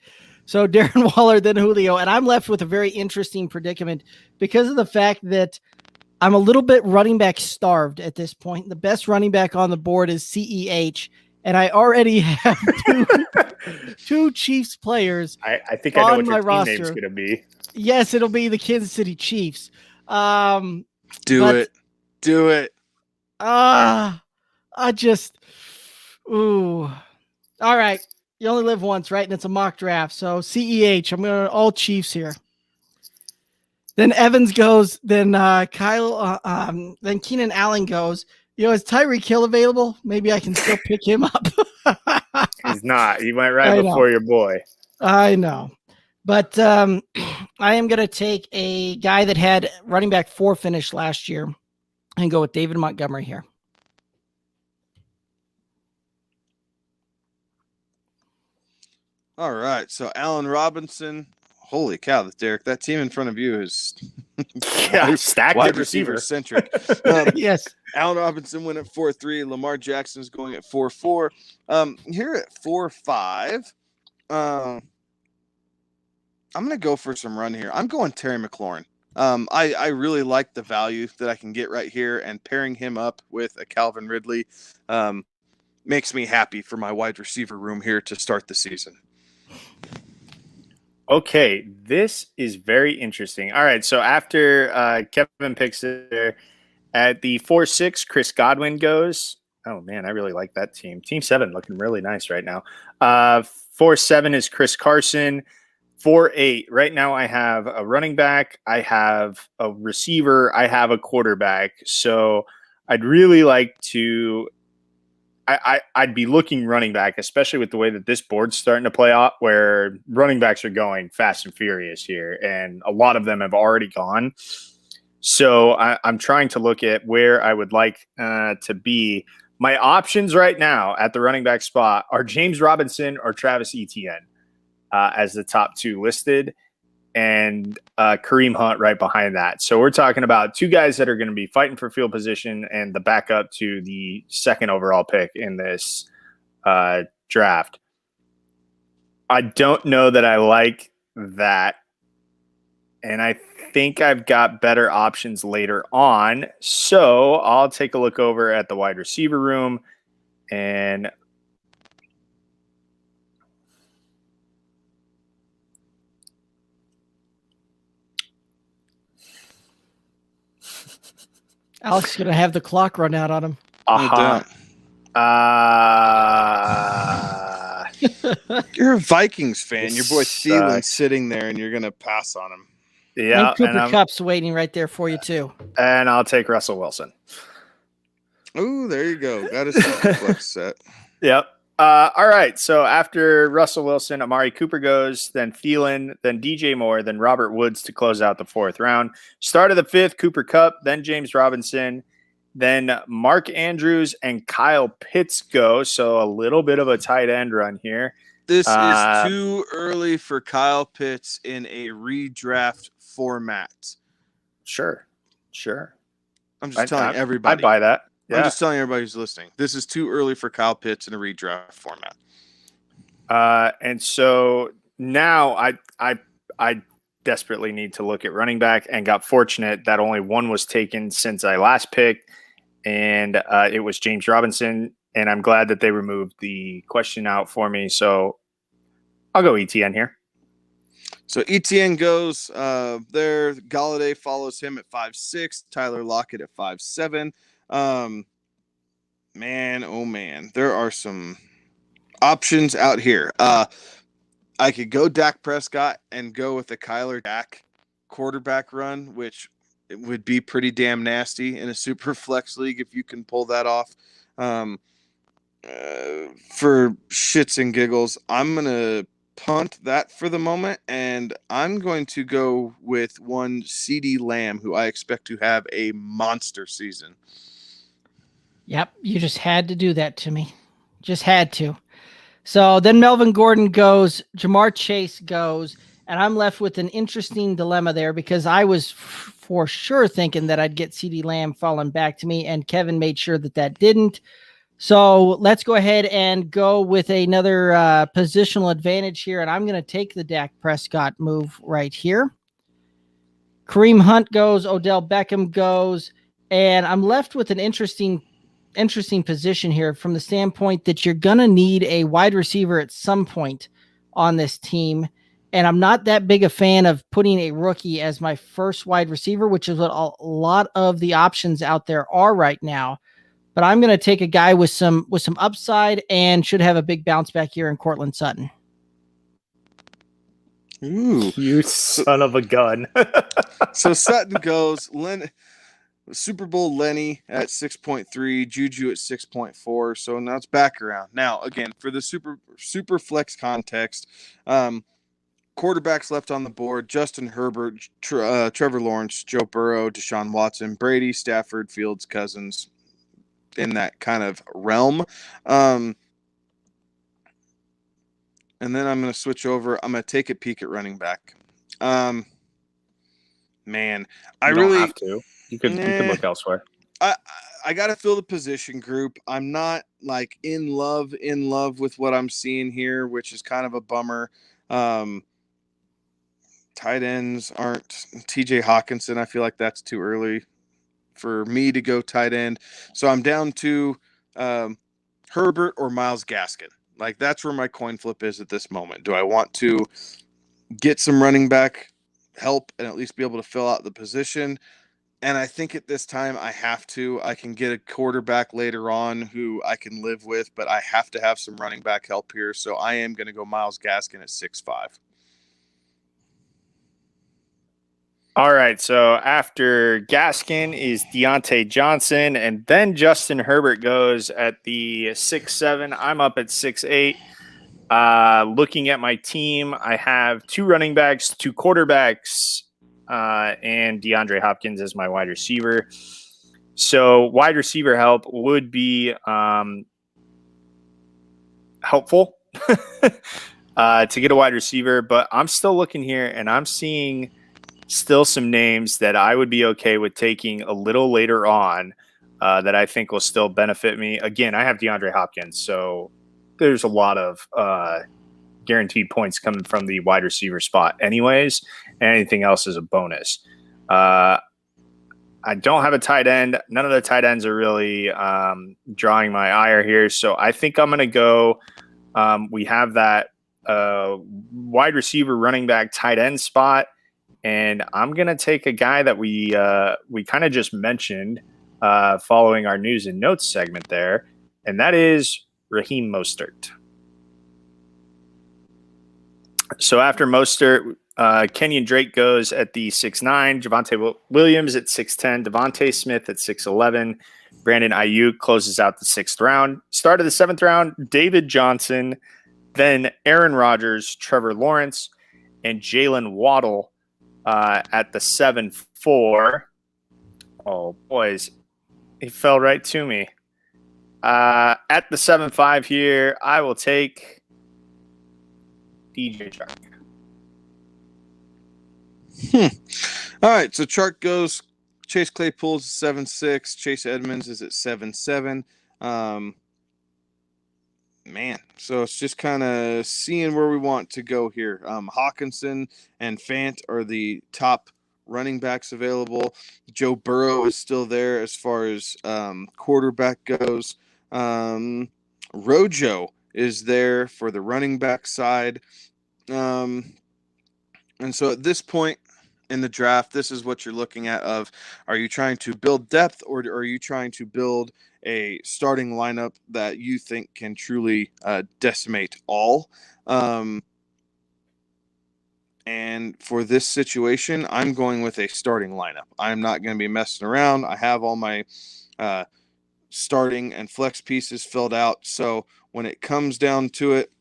So Darren Waller, then Julio, and I'm left with a very interesting predicament because of the fact that I'm a little bit running back starved at this point. The best running back on the board is CEH, and I already have two Chiefs players. I think I know what my your team roster. name's going to be. Yes, it'll be the Kansas City Chiefs. Do it. I just, ooh. All right. You only live once, right? And it's a mock draft. So CEH, I'm going to all Chiefs here. Then Evans goes. Then Kyle. Then Keenan Allen goes. Is Tyreek Hill available? Maybe I can still pick him up. He's not. He went right before your boy. I know. But I am going to take a guy that had running back 4 finish last year and go with David Montgomery here. All right. So Allen Robinson. Holy cow, Derek. That team in front of you is stacked wide receiver centric. Yes. Allen Robinson went at 4.3. Lamar Jackson is going at 4.4. Here at 4.5. I'm going to go for some run here. I'm going Terry McLaurin. I really like the value that I can get right here, and pairing him up with a Calvin Ridley makes me happy for my wide receiver room here to start the season. Okay, this is very interesting. All right, so after Kevin picks it there, at the 4-6, Chris Godwin goes. Oh, man, I really like that team. Team 7 looking really nice right now. 4-7 is Chris Carson. 4-8, right now I have a running back, I have a receiver, I have a quarterback. So I'd really like to I'd be looking running back, especially with the way that this board's starting to play out, where running backs are going fast and furious here, and a lot of them have already gone. So I'm trying to look at where I would like to be. My options right now at the running back spot are James Robinson or Travis Etienne as the top 2 listed, and Kareem Hunt right behind that. So we're talking about 2 guys that are going to be fighting for field position and the backup to the 2nd overall pick in this draft. I don't know that I like that, and I think I've got better options later on. So I'll take a look over at the wide receiver room, and Alex is going to have the clock run out on him. You're a Vikings fan. Your boy Thielen's sitting there, and you're going to pass on him. Yeah, and Cooper Kupp's waiting right there for you, too. And I'll take Russell Wilson. Oh, there you go. Got a super flex set. Yep. All right. So after Russell Wilson, Amari Cooper goes, then Thielen, then DJ Moore, then Robert Woods to close out the 4th round. Start of the 5th, Cooper Kupp, then James Robinson, then Mark Andrews and Kyle Pitts go. So a little bit of a tight end run here. This is too early for Kyle Pitts in a redraft format. Sure. I'm just telling everybody. I'd buy that. Yeah. I'm just telling everybody who's listening. This is too early for Kyle Pitts in a redraft format. And so now I desperately need to look at running back, and got fortunate that only one was taken since I last picked, and it was James Robinson. And I'm glad that they removed the question out for me. So I'll go ETN here. So Etienne goes there. Galladay follows him at 5'6". Tyler Lockett at 5'7". Man, oh man, there are some options out here. I could go Dak Prescott and go with the Kyler Dak quarterback run, which it would be pretty damn nasty in a super flex league if you can pull that off. For shits and giggles, I'm going to punt that for the moment, and I'm going to go with one CeeDee Lamb, who I expect to have a monster season. Yep, you just had to do that to me. Just had to. So then Melvin Gordon goes, Jamar Chase goes, and I'm left with an interesting dilemma there because I was for sure thinking that I'd get CeeDee Lamb falling back to me, and Kevin made sure that didn't. So let's go ahead and go with another positional advantage here, and I'm going to take the Dak Prescott move right here. Kareem Hunt goes, Odell Beckham goes, and I'm left with an interesting position here from the standpoint that you're going to need a wide receiver at some point on this team. And I'm not that big a fan of putting a rookie as my first wide receiver, which is what a lot of the options out there are right now. But I'm going to take a guy with some upside and should have a big bounce back here in Cortland Sutton. Ooh, you son of a gun. So Sutton goes, Super Bowl Lenny at 6.3, Juju at 6.4. So now it's back around. Now, again, for the super flex context, quarterbacks left on the board: Justin Herbert, Trevor Lawrence, Joe Burrow, Deshaun Watson, Brady, Stafford, Fields, Cousins, in that kind of realm. And then I'm going to switch over. I'm going to take a peek at running back. Man, I don't really have to. You could look elsewhere. I got to fill the position group. I'm not like in love with what I'm seeing here, which is kind of a bummer. Tight ends aren't TJ Hawkinson. I feel like that's too early for me to go tight end. So I'm down to Herbert or Myles Gaskin. Like, that's where my coin flip is at this moment. Do I want to get some running back help and at least be able to fill out the position? And I think at this time I have to. I can get a quarterback later on who I can live with, but I have to have some running back help here. So I am going to go Myles Gaskin at 6'5". All right, so after Gaskin is Deontay Johnson, and then Justin Herbert goes at the 6'7". I'm up at 6'8". Looking at my team, I have 2 running backs, 2 quarterbacks, and DeAndre Hopkins as my wide receiver. So wide receiver help would be helpful to get a wide receiver, but I'm still looking here, and I'm seeing still some names that I would be okay with taking a little later on that I think will still benefit me. Again, I have DeAndre Hopkins, so there's a lot of guaranteed points coming from the wide receiver spot anyways, and anything else is a bonus. I don't have a tight end. None of the tight ends are really drawing my ire here, so I think I'm going to go we have that wide receiver, running back, tight end spot. And I'm going to take a guy that we kind of just mentioned following our news and notes segment there, and that is Raheem Mostert. So after Mostert, Kenyon Drake goes at the 6'9", Javonte Williams at 6'10", Devontae Smith at 6'11", Brandon Ayuk closes out the 6th round. Start of the 7th round, David Johnson, then Aaron Rodgers, Trevor Lawrence, and Jalen Waddle at the 7-4. Oh, boys, he fell right to me. At the 7-5 here, I will take DJ Chark. All right, so Chark goes. Chase Claypool's 7'6". Chase Edmonds is at 7'7". Man, so it's just kind of seeing where we want to go here. Hawkinson and Fant are the top running backs available. Joe Burrow is still there as far as quarterback goes. Rojo is there for the running back side. And so at this point in the draft, this is what you're looking at of, are you trying to build depth, or are you trying to build a starting lineup that you think can truly decimate all? And for this situation, I'm going with a starting lineup. I'm not going to be messing around. I have all my starting and flex pieces filled out. So when it comes down to it,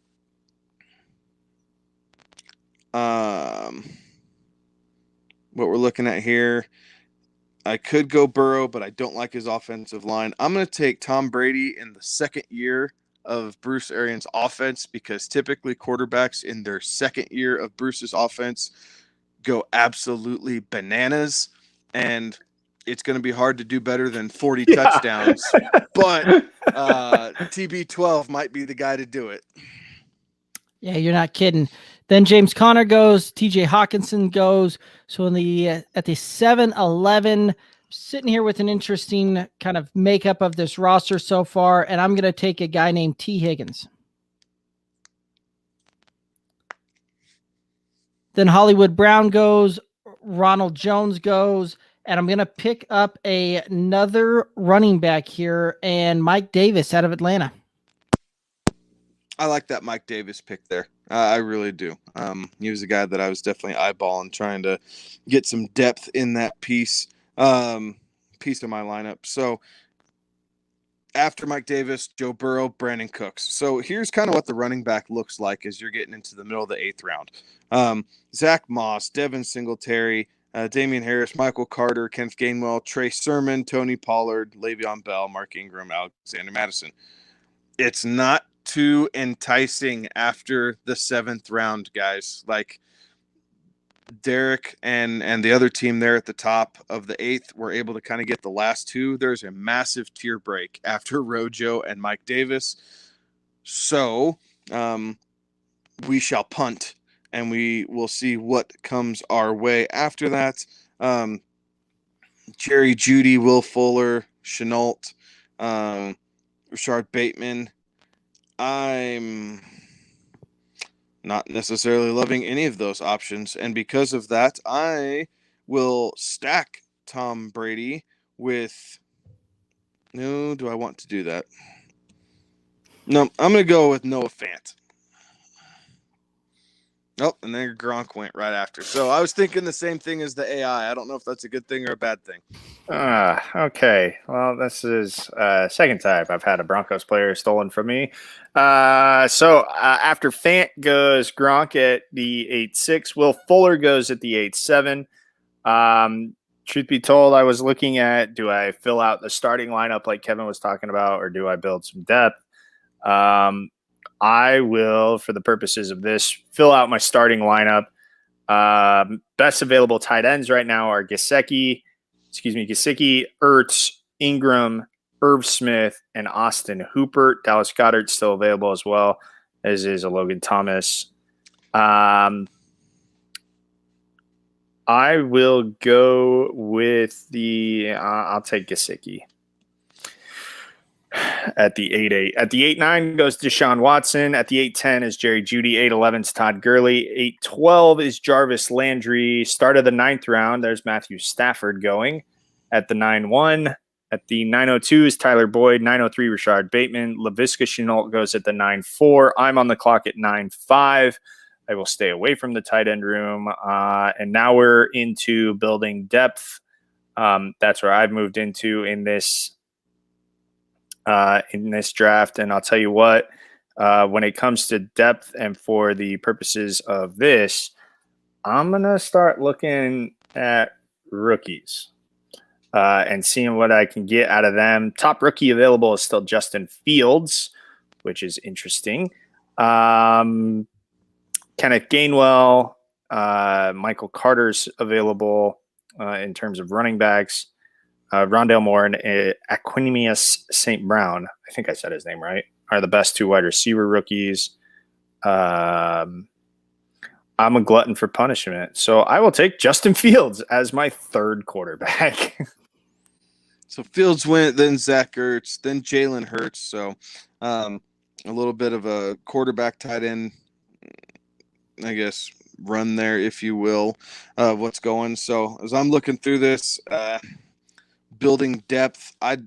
what we're looking at here, I could go Burrow, but I don't like his offensive line. I'm going to take Tom Brady in the second year of Bruce Arians' offense, because typically quarterbacks in their second year of Bruce's offense go absolutely bananas, and it's going to be hard to do better than 40 touchdowns. But TB12 might be the guy to do it. Yeah, you're not kidding. Then James Conner goes, TJ Hawkinson goes. So in the at the 7-11, sitting here with an interesting kind of makeup of this roster so far, and I'm going to take a guy named T. Higgins. Then Hollywood Brown goes, Ronald Jones goes, and I'm going to pick up another running back here, and Mike Davis out of Atlanta. I like that Mike Davis pick there. I really do. He was a guy that I was definitely eyeballing, trying to get some depth in that piece of my lineup. So after Mike Davis, Joe Burrow, Brandon Cooks. So here's kind of what the running back looks like as you're getting into the middle of the 8th round. Zach Moss, Devin Singletary, Damian Harris, Michael Carter, Kenneth Gainwell, Trey Sermon, Tony Pollard, Le'Veon Bell, Mark Ingram, Alexander Madison. It's not too enticing after the 7th round, guys. Like Derek and the other team there at the top of the 8th were able to kind of get the last two. There's a massive tier break after Rojo and Mike Davis. So we shall punt, and we will see what comes our way after that. Jerry Jeudy, Will Fuller, Chenault, Rashard Bateman. I'm not necessarily loving any of those options, and because of that, I will stack Tom Brady with... No, do I want to do that? No, I'm going to go with Noah Fant. Oh, and then Gronk went right after. So I was thinking the same thing as the AI. I don't know if that's a good thing or a bad thing. Okay. Well, this is second time I've had a Broncos player stolen from me. So after Fant goes Gronk at the 8-6. Will Fuller goes at the 8-7. Truth be told, I was looking at, do I fill out the starting lineup like Kevin was talking about, or do I build some depth? I will, for the purposes of this, fill out my starting lineup. Best available tight ends right now are Gesicki, Ertz, Ingram, Irv Smith, and Austin Hooper. Dallas Goedert still available as well, as is a Logan Thomas. I will go with the I'll take Gesicki at the 8-8. At the 8-9 goes Deshaun Watson. At the 8-10 is Jerry Jeudy. 8-11 is Todd Gurley. 8-12 is Jarvis Landry. Start of the 9th round, there's Matthew Stafford going. At the 9-1, at the 9-02 is Tyler Boyd. 9-03, Rashard Bateman. Laviska Shenault goes at the 9-4. I'm on the clock at 9-5. I will stay away from the tight end room. And now we're into building depth. That's where I've moved into in this draft. And I'll tell you what, when it comes to depth and for the purposes of this, I'm going to start looking at rookies and seeing what I can get out of them. Top rookie available is still Justin Fields, which is interesting. Kenneth Gainwell, Michael Carter's available in terms of running backs. Rondale Moore and Aquinius St. Brown, I think I said his name right, are the best 2 wide receiver rookies. I'm a glutton for punishment, so I will take Justin Fields as my 3rd quarterback. So Fields went, then Zach Ertz, then Jalen Hurts. So a little bit of a quarterback tight end, I guess, run there, if you will, what's going. So as I'm looking through this, building depth, I'd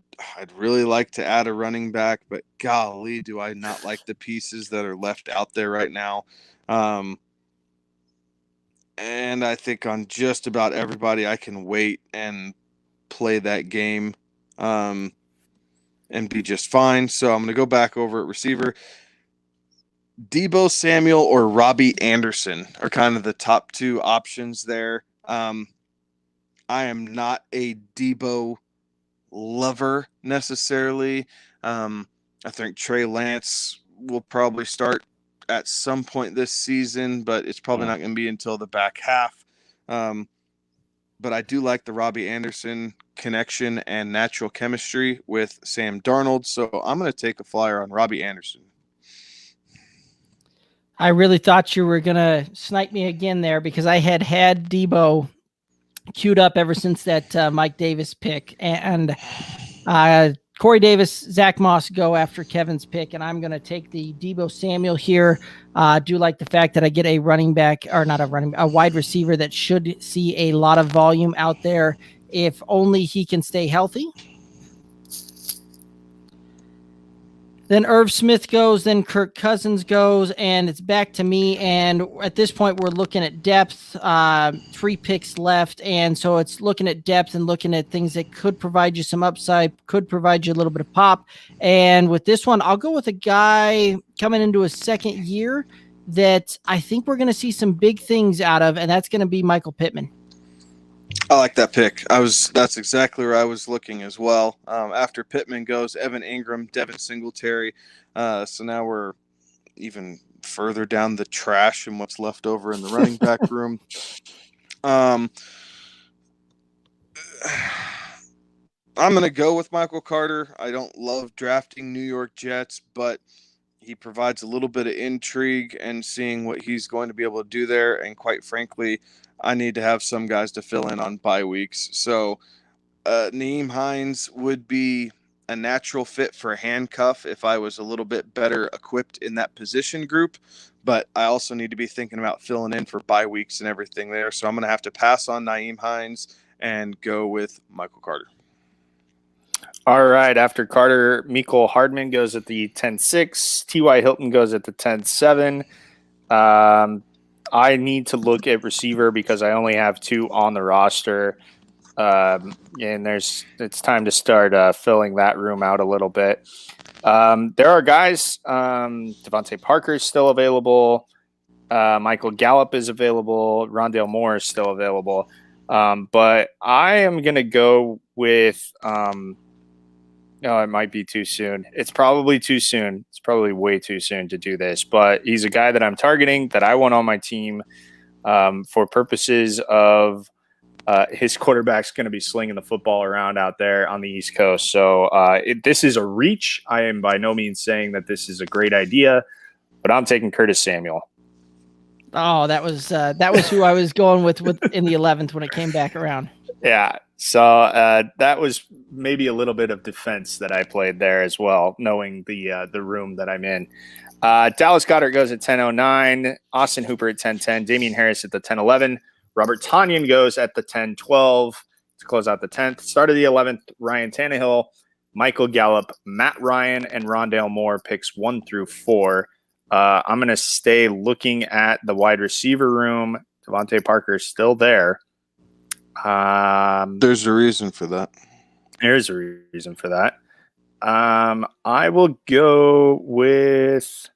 really like to add a running back, but golly, do I not like the pieces that are left out there right now. And I think on just about everybody, I can wait and play that game and be just fine. So I'm going to go back over at receiver. Deebo Samuel or Robbie Anderson are kind of the top two options there. I am not a Deebo lover necessarily. I think Trey Lance will probably start at some point this season, but it's probably not going to be until the back half. But I do like the Robbie Anderson connection and natural chemistry with Sam Darnold, so I'm going to take a flyer on Robbie Anderson. I really thought you were going to snipe me again there because I had Deebo queued up ever since that Mike Davis pick. And Corey Davis, Zach Moss go after Kevin's pick, and I'm going to take the Deebo Samuel here. Do like the fact that I get a wide receiver that should see a lot of volume out there if only he can stay healthy. Then Irv Smith goes, then Kirk Cousins goes, and it's back to me. And at this point, we're looking at depth, 3 picks left. And so it's looking at depth and looking at things that could provide you some upside, could provide you a little bit of pop. And with this one, I'll go with a guy coming into his second year that I think we're going to see some big things out of, and that's going to be Michael Pittman. I like that pick. That's exactly where I was looking as well. After Pittman goes, Evan Ingram, Devin Singletary. So now we're even further down the trash and what's left over in the running back room. I'm going to go with Michael Carter. I don't love drafting New York Jets, but he provides a little bit of intrigue and seeing what he's going to be able to do there. And quite frankly, I need to have some guys to fill in on bye weeks. So Nyheim Hines would be a natural fit for a handcuff if I was a little bit better equipped in that position group. But I also need to be thinking about filling in for bye weeks and everything there. So I'm going to have to pass on Nyheim Hines and go with Michael Carter. All right. After Carter, Mecole Hardman goes at the 10-6. T.Y. Hilton goes at the 10-7. I need to look at receiver because I only have 2 on the roster. And it's time to start filling that room out a little bit. There are guys, Devontae Parker is still available. Michael Gallup is available. Rondale Moore is still available. But I am going to go with no, it might be too soon. It's probably too soon. It's probably way too soon to do this. But he's a guy that I'm targeting, that I want on my team for purposes of his quarterback's going to be slinging the football around out there on the East Coast. So this is a reach. I am by no means saying that this is a great idea, but I'm taking Curtis Samuel. Oh, that was who I was going with in the 11th when it came back around. Yeah. So that was maybe a little bit of defense that I played there as well, knowing the room that I'm in. Dallas Goedert goes at 10:09. Austin Hooper at 10:10. Damian Harris at the 10:11. Robert Tonyan goes at the 10:12 to close out the 10th. Start of the 11th, Ryan Tannehill, Michael Gallup, Matt Ryan, and Rondale Moore picks 1 through 4. I'm going to stay looking at the wide receiver room. Devontae Parker is still there. There's a reason for that. There's a reason for that. I will go with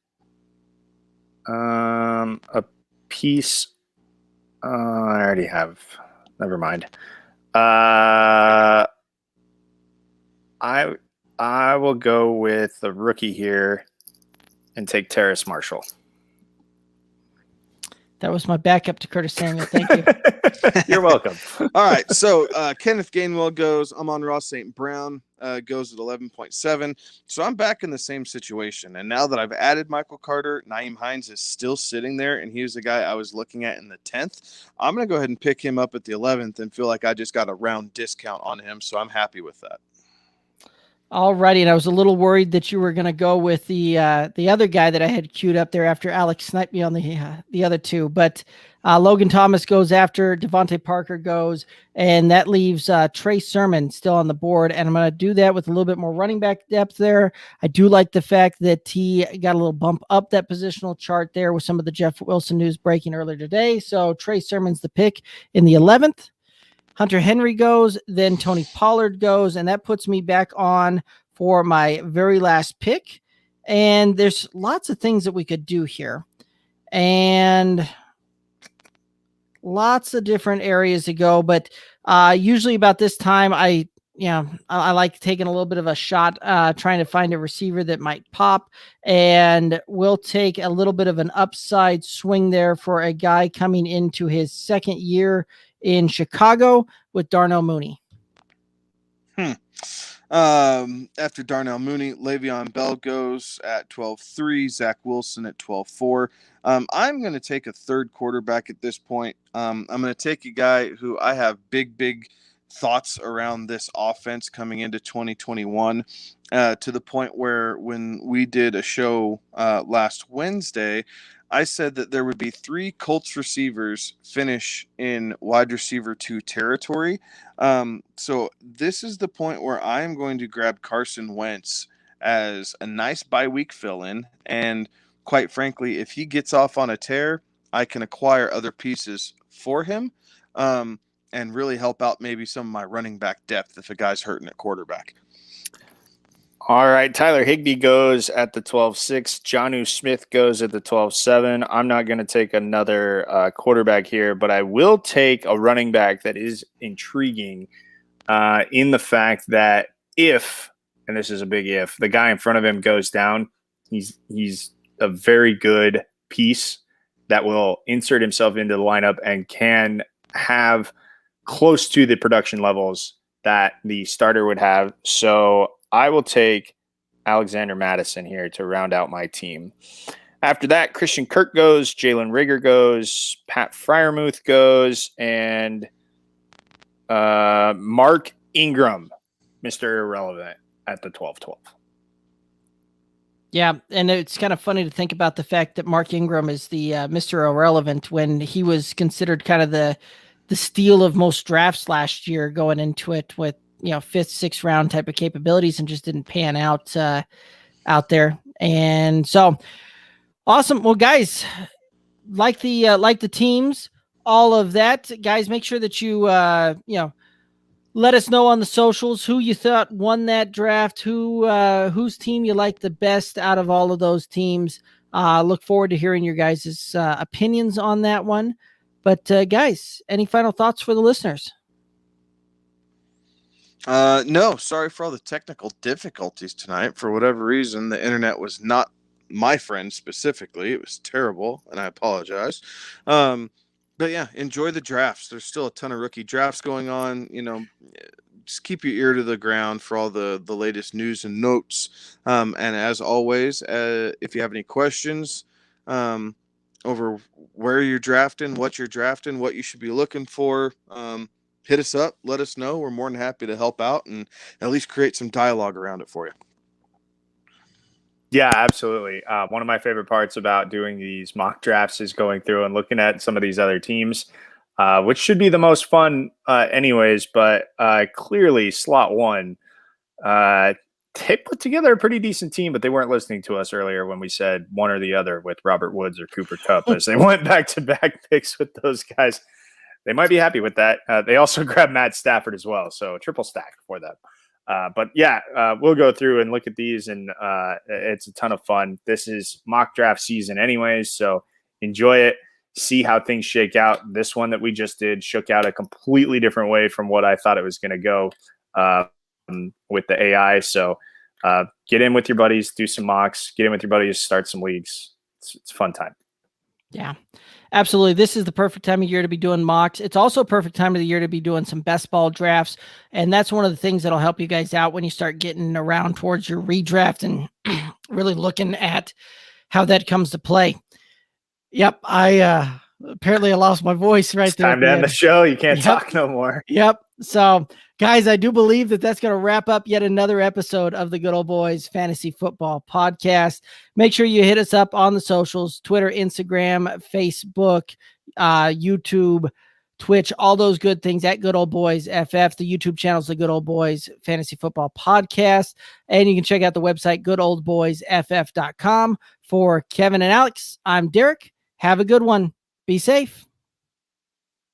a piece. I already have. Never mind. I will go with the rookie here and take Terrace Marshall. That was my backup to Curtis Samuel. Thank you. You're welcome. All right. So Kenneth Gainwell goes. Amon-Ra St. Brown goes at 11.7. So I'm back in the same situation. And now that I've added Michael Carter, Nyheim Hines is still sitting there. And he was the guy I was looking at in the 10th. I'm going to go ahead and pick him up at the 11th and feel like I just got a round discount on him. So I'm happy with that. Alrighty, and I was a little worried that you were going to go with the other guy that I had queued up there after Alex sniped me on the other two. But Logan Thomas goes after, Devontae Parker goes, and that leaves Trey Sermon still on the board. And I'm going to do that with a little bit more running back depth there. I do like the fact that he got a little bump up that positional chart there with some of the Jeff Wilson news breaking earlier today. So Trey Sermon's the pick in the 11th. Hunter Henry goes, then Tony Pollard goes, and that puts me back on for my very last pick. And there's lots of things that we could do here. And lots of different areas to go, but usually about this time, I like taking a little bit of a shot, trying to find a receiver that might pop, and we'll take a little bit of an upside swing there for a guy coming into his second year in Chicago with Darnell Mooney. After Darnell Mooney, Le'Veon Bell goes at 12-3, Zach Wilson at 12-4. I'm going to take a third quarterback at this point. I'm going to take a guy who I have big thoughts around this offense coming into 2021, to the point where when we did a show last Wednesday, I said that there would be 3 Colts receivers finish in wide receiver 2 territory. So this is the point where I'm going to grab Carson Wentz as a nice bye week fill-in. And quite frankly, if he gets off on a tear, I can acquire other pieces for him, and really help out maybe some of my running back depth if a guy's hurting at quarterback. All right, Tyler Higbee goes at the 12-6. Jonnu Smith goes at the 12-7. I'm not going to take another quarterback here, but I will take a running back that is intriguing in the fact that if, and this is a big if, the guy in front of him goes down, he's a very good piece that will insert himself into the lineup and can have close to the production levels that the starter would have. So I will take Alexander Madison here to round out my team. After that, Christian Kirk goes, Jalen Reagor goes, Pat Freiermuth goes, and Mark Ingram, Mr. Irrelevant, at the 12-12. Yeah, and it's kind of funny to think about the fact that Mark Ingram is the Mr. Irrelevant when he was considered kind of the steal of most drafts last year going into it with, 5th, 6th round type of capabilities, and just didn't pan out there. And so awesome. Well, guys, like the teams, all of that, guys, make sure that you, let us know on the socials who you thought won that draft, whose team you like the best out of all of those teams. Look forward to hearing your guys' opinions on that one. But guys, any final thoughts for the listeners? No, sorry for all the technical difficulties tonight. For whatever reason, the internet was not my friend specifically. It was terrible, and I apologize. But yeah, enjoy the drafts. There's still a ton of rookie drafts going on. Just keep your ear to the ground for all the latest news and notes. And as always, if you have any questions over where you're drafting, what you should be looking for, hit us up, let us know. We're more than happy to help out and at least create some dialogue around it for you. Yeah, absolutely. One of my favorite parts about doing these mock drafts is going through and looking at some of these other teams, which should be the most fun anyways. But clearly, Slot 1, they put together a pretty decent team, but they weren't listening to us earlier when we said one or the other with Robert Woods or Cooper Kupp, as they went back-to-back picks with those guys. They might be happy with that. They also grabbed Matt Stafford as well, so triple stack for them. But yeah, we'll go through and look at these, and it's a ton of fun. This is mock draft season anyways, so enjoy it. See how things shake out. This one that we just did shook out a completely different way from what I thought it was going to go with the AI. So get in with your buddies, do some mocks, get in with your buddies, start some leagues. It's a fun time. Yeah, absolutely. This is the perfect time of year to be doing mocks. It's also a perfect time of the year to be doing some best ball drafts. And that's one of the things that'll help you guys out when you start getting around towards your redraft and really looking at how that comes to play. Yep. Apparently I lost my voice right there. Time to end the show. You can't talk no more. Yep. So Guys, I do believe that that's going to wrap up yet another episode of the Good Old Boys Fantasy Football Podcast. Make sure you hit us up on the socials, Twitter, Instagram, Facebook, YouTube, Twitch, all those good things at Good Old Boys FF. The YouTube channel is the Good Old Boys Fantasy Football Podcast. And you can check out the website, goodoldboysff.com. For Kevin and Alex, I'm Derek. Have a good one. Be safe.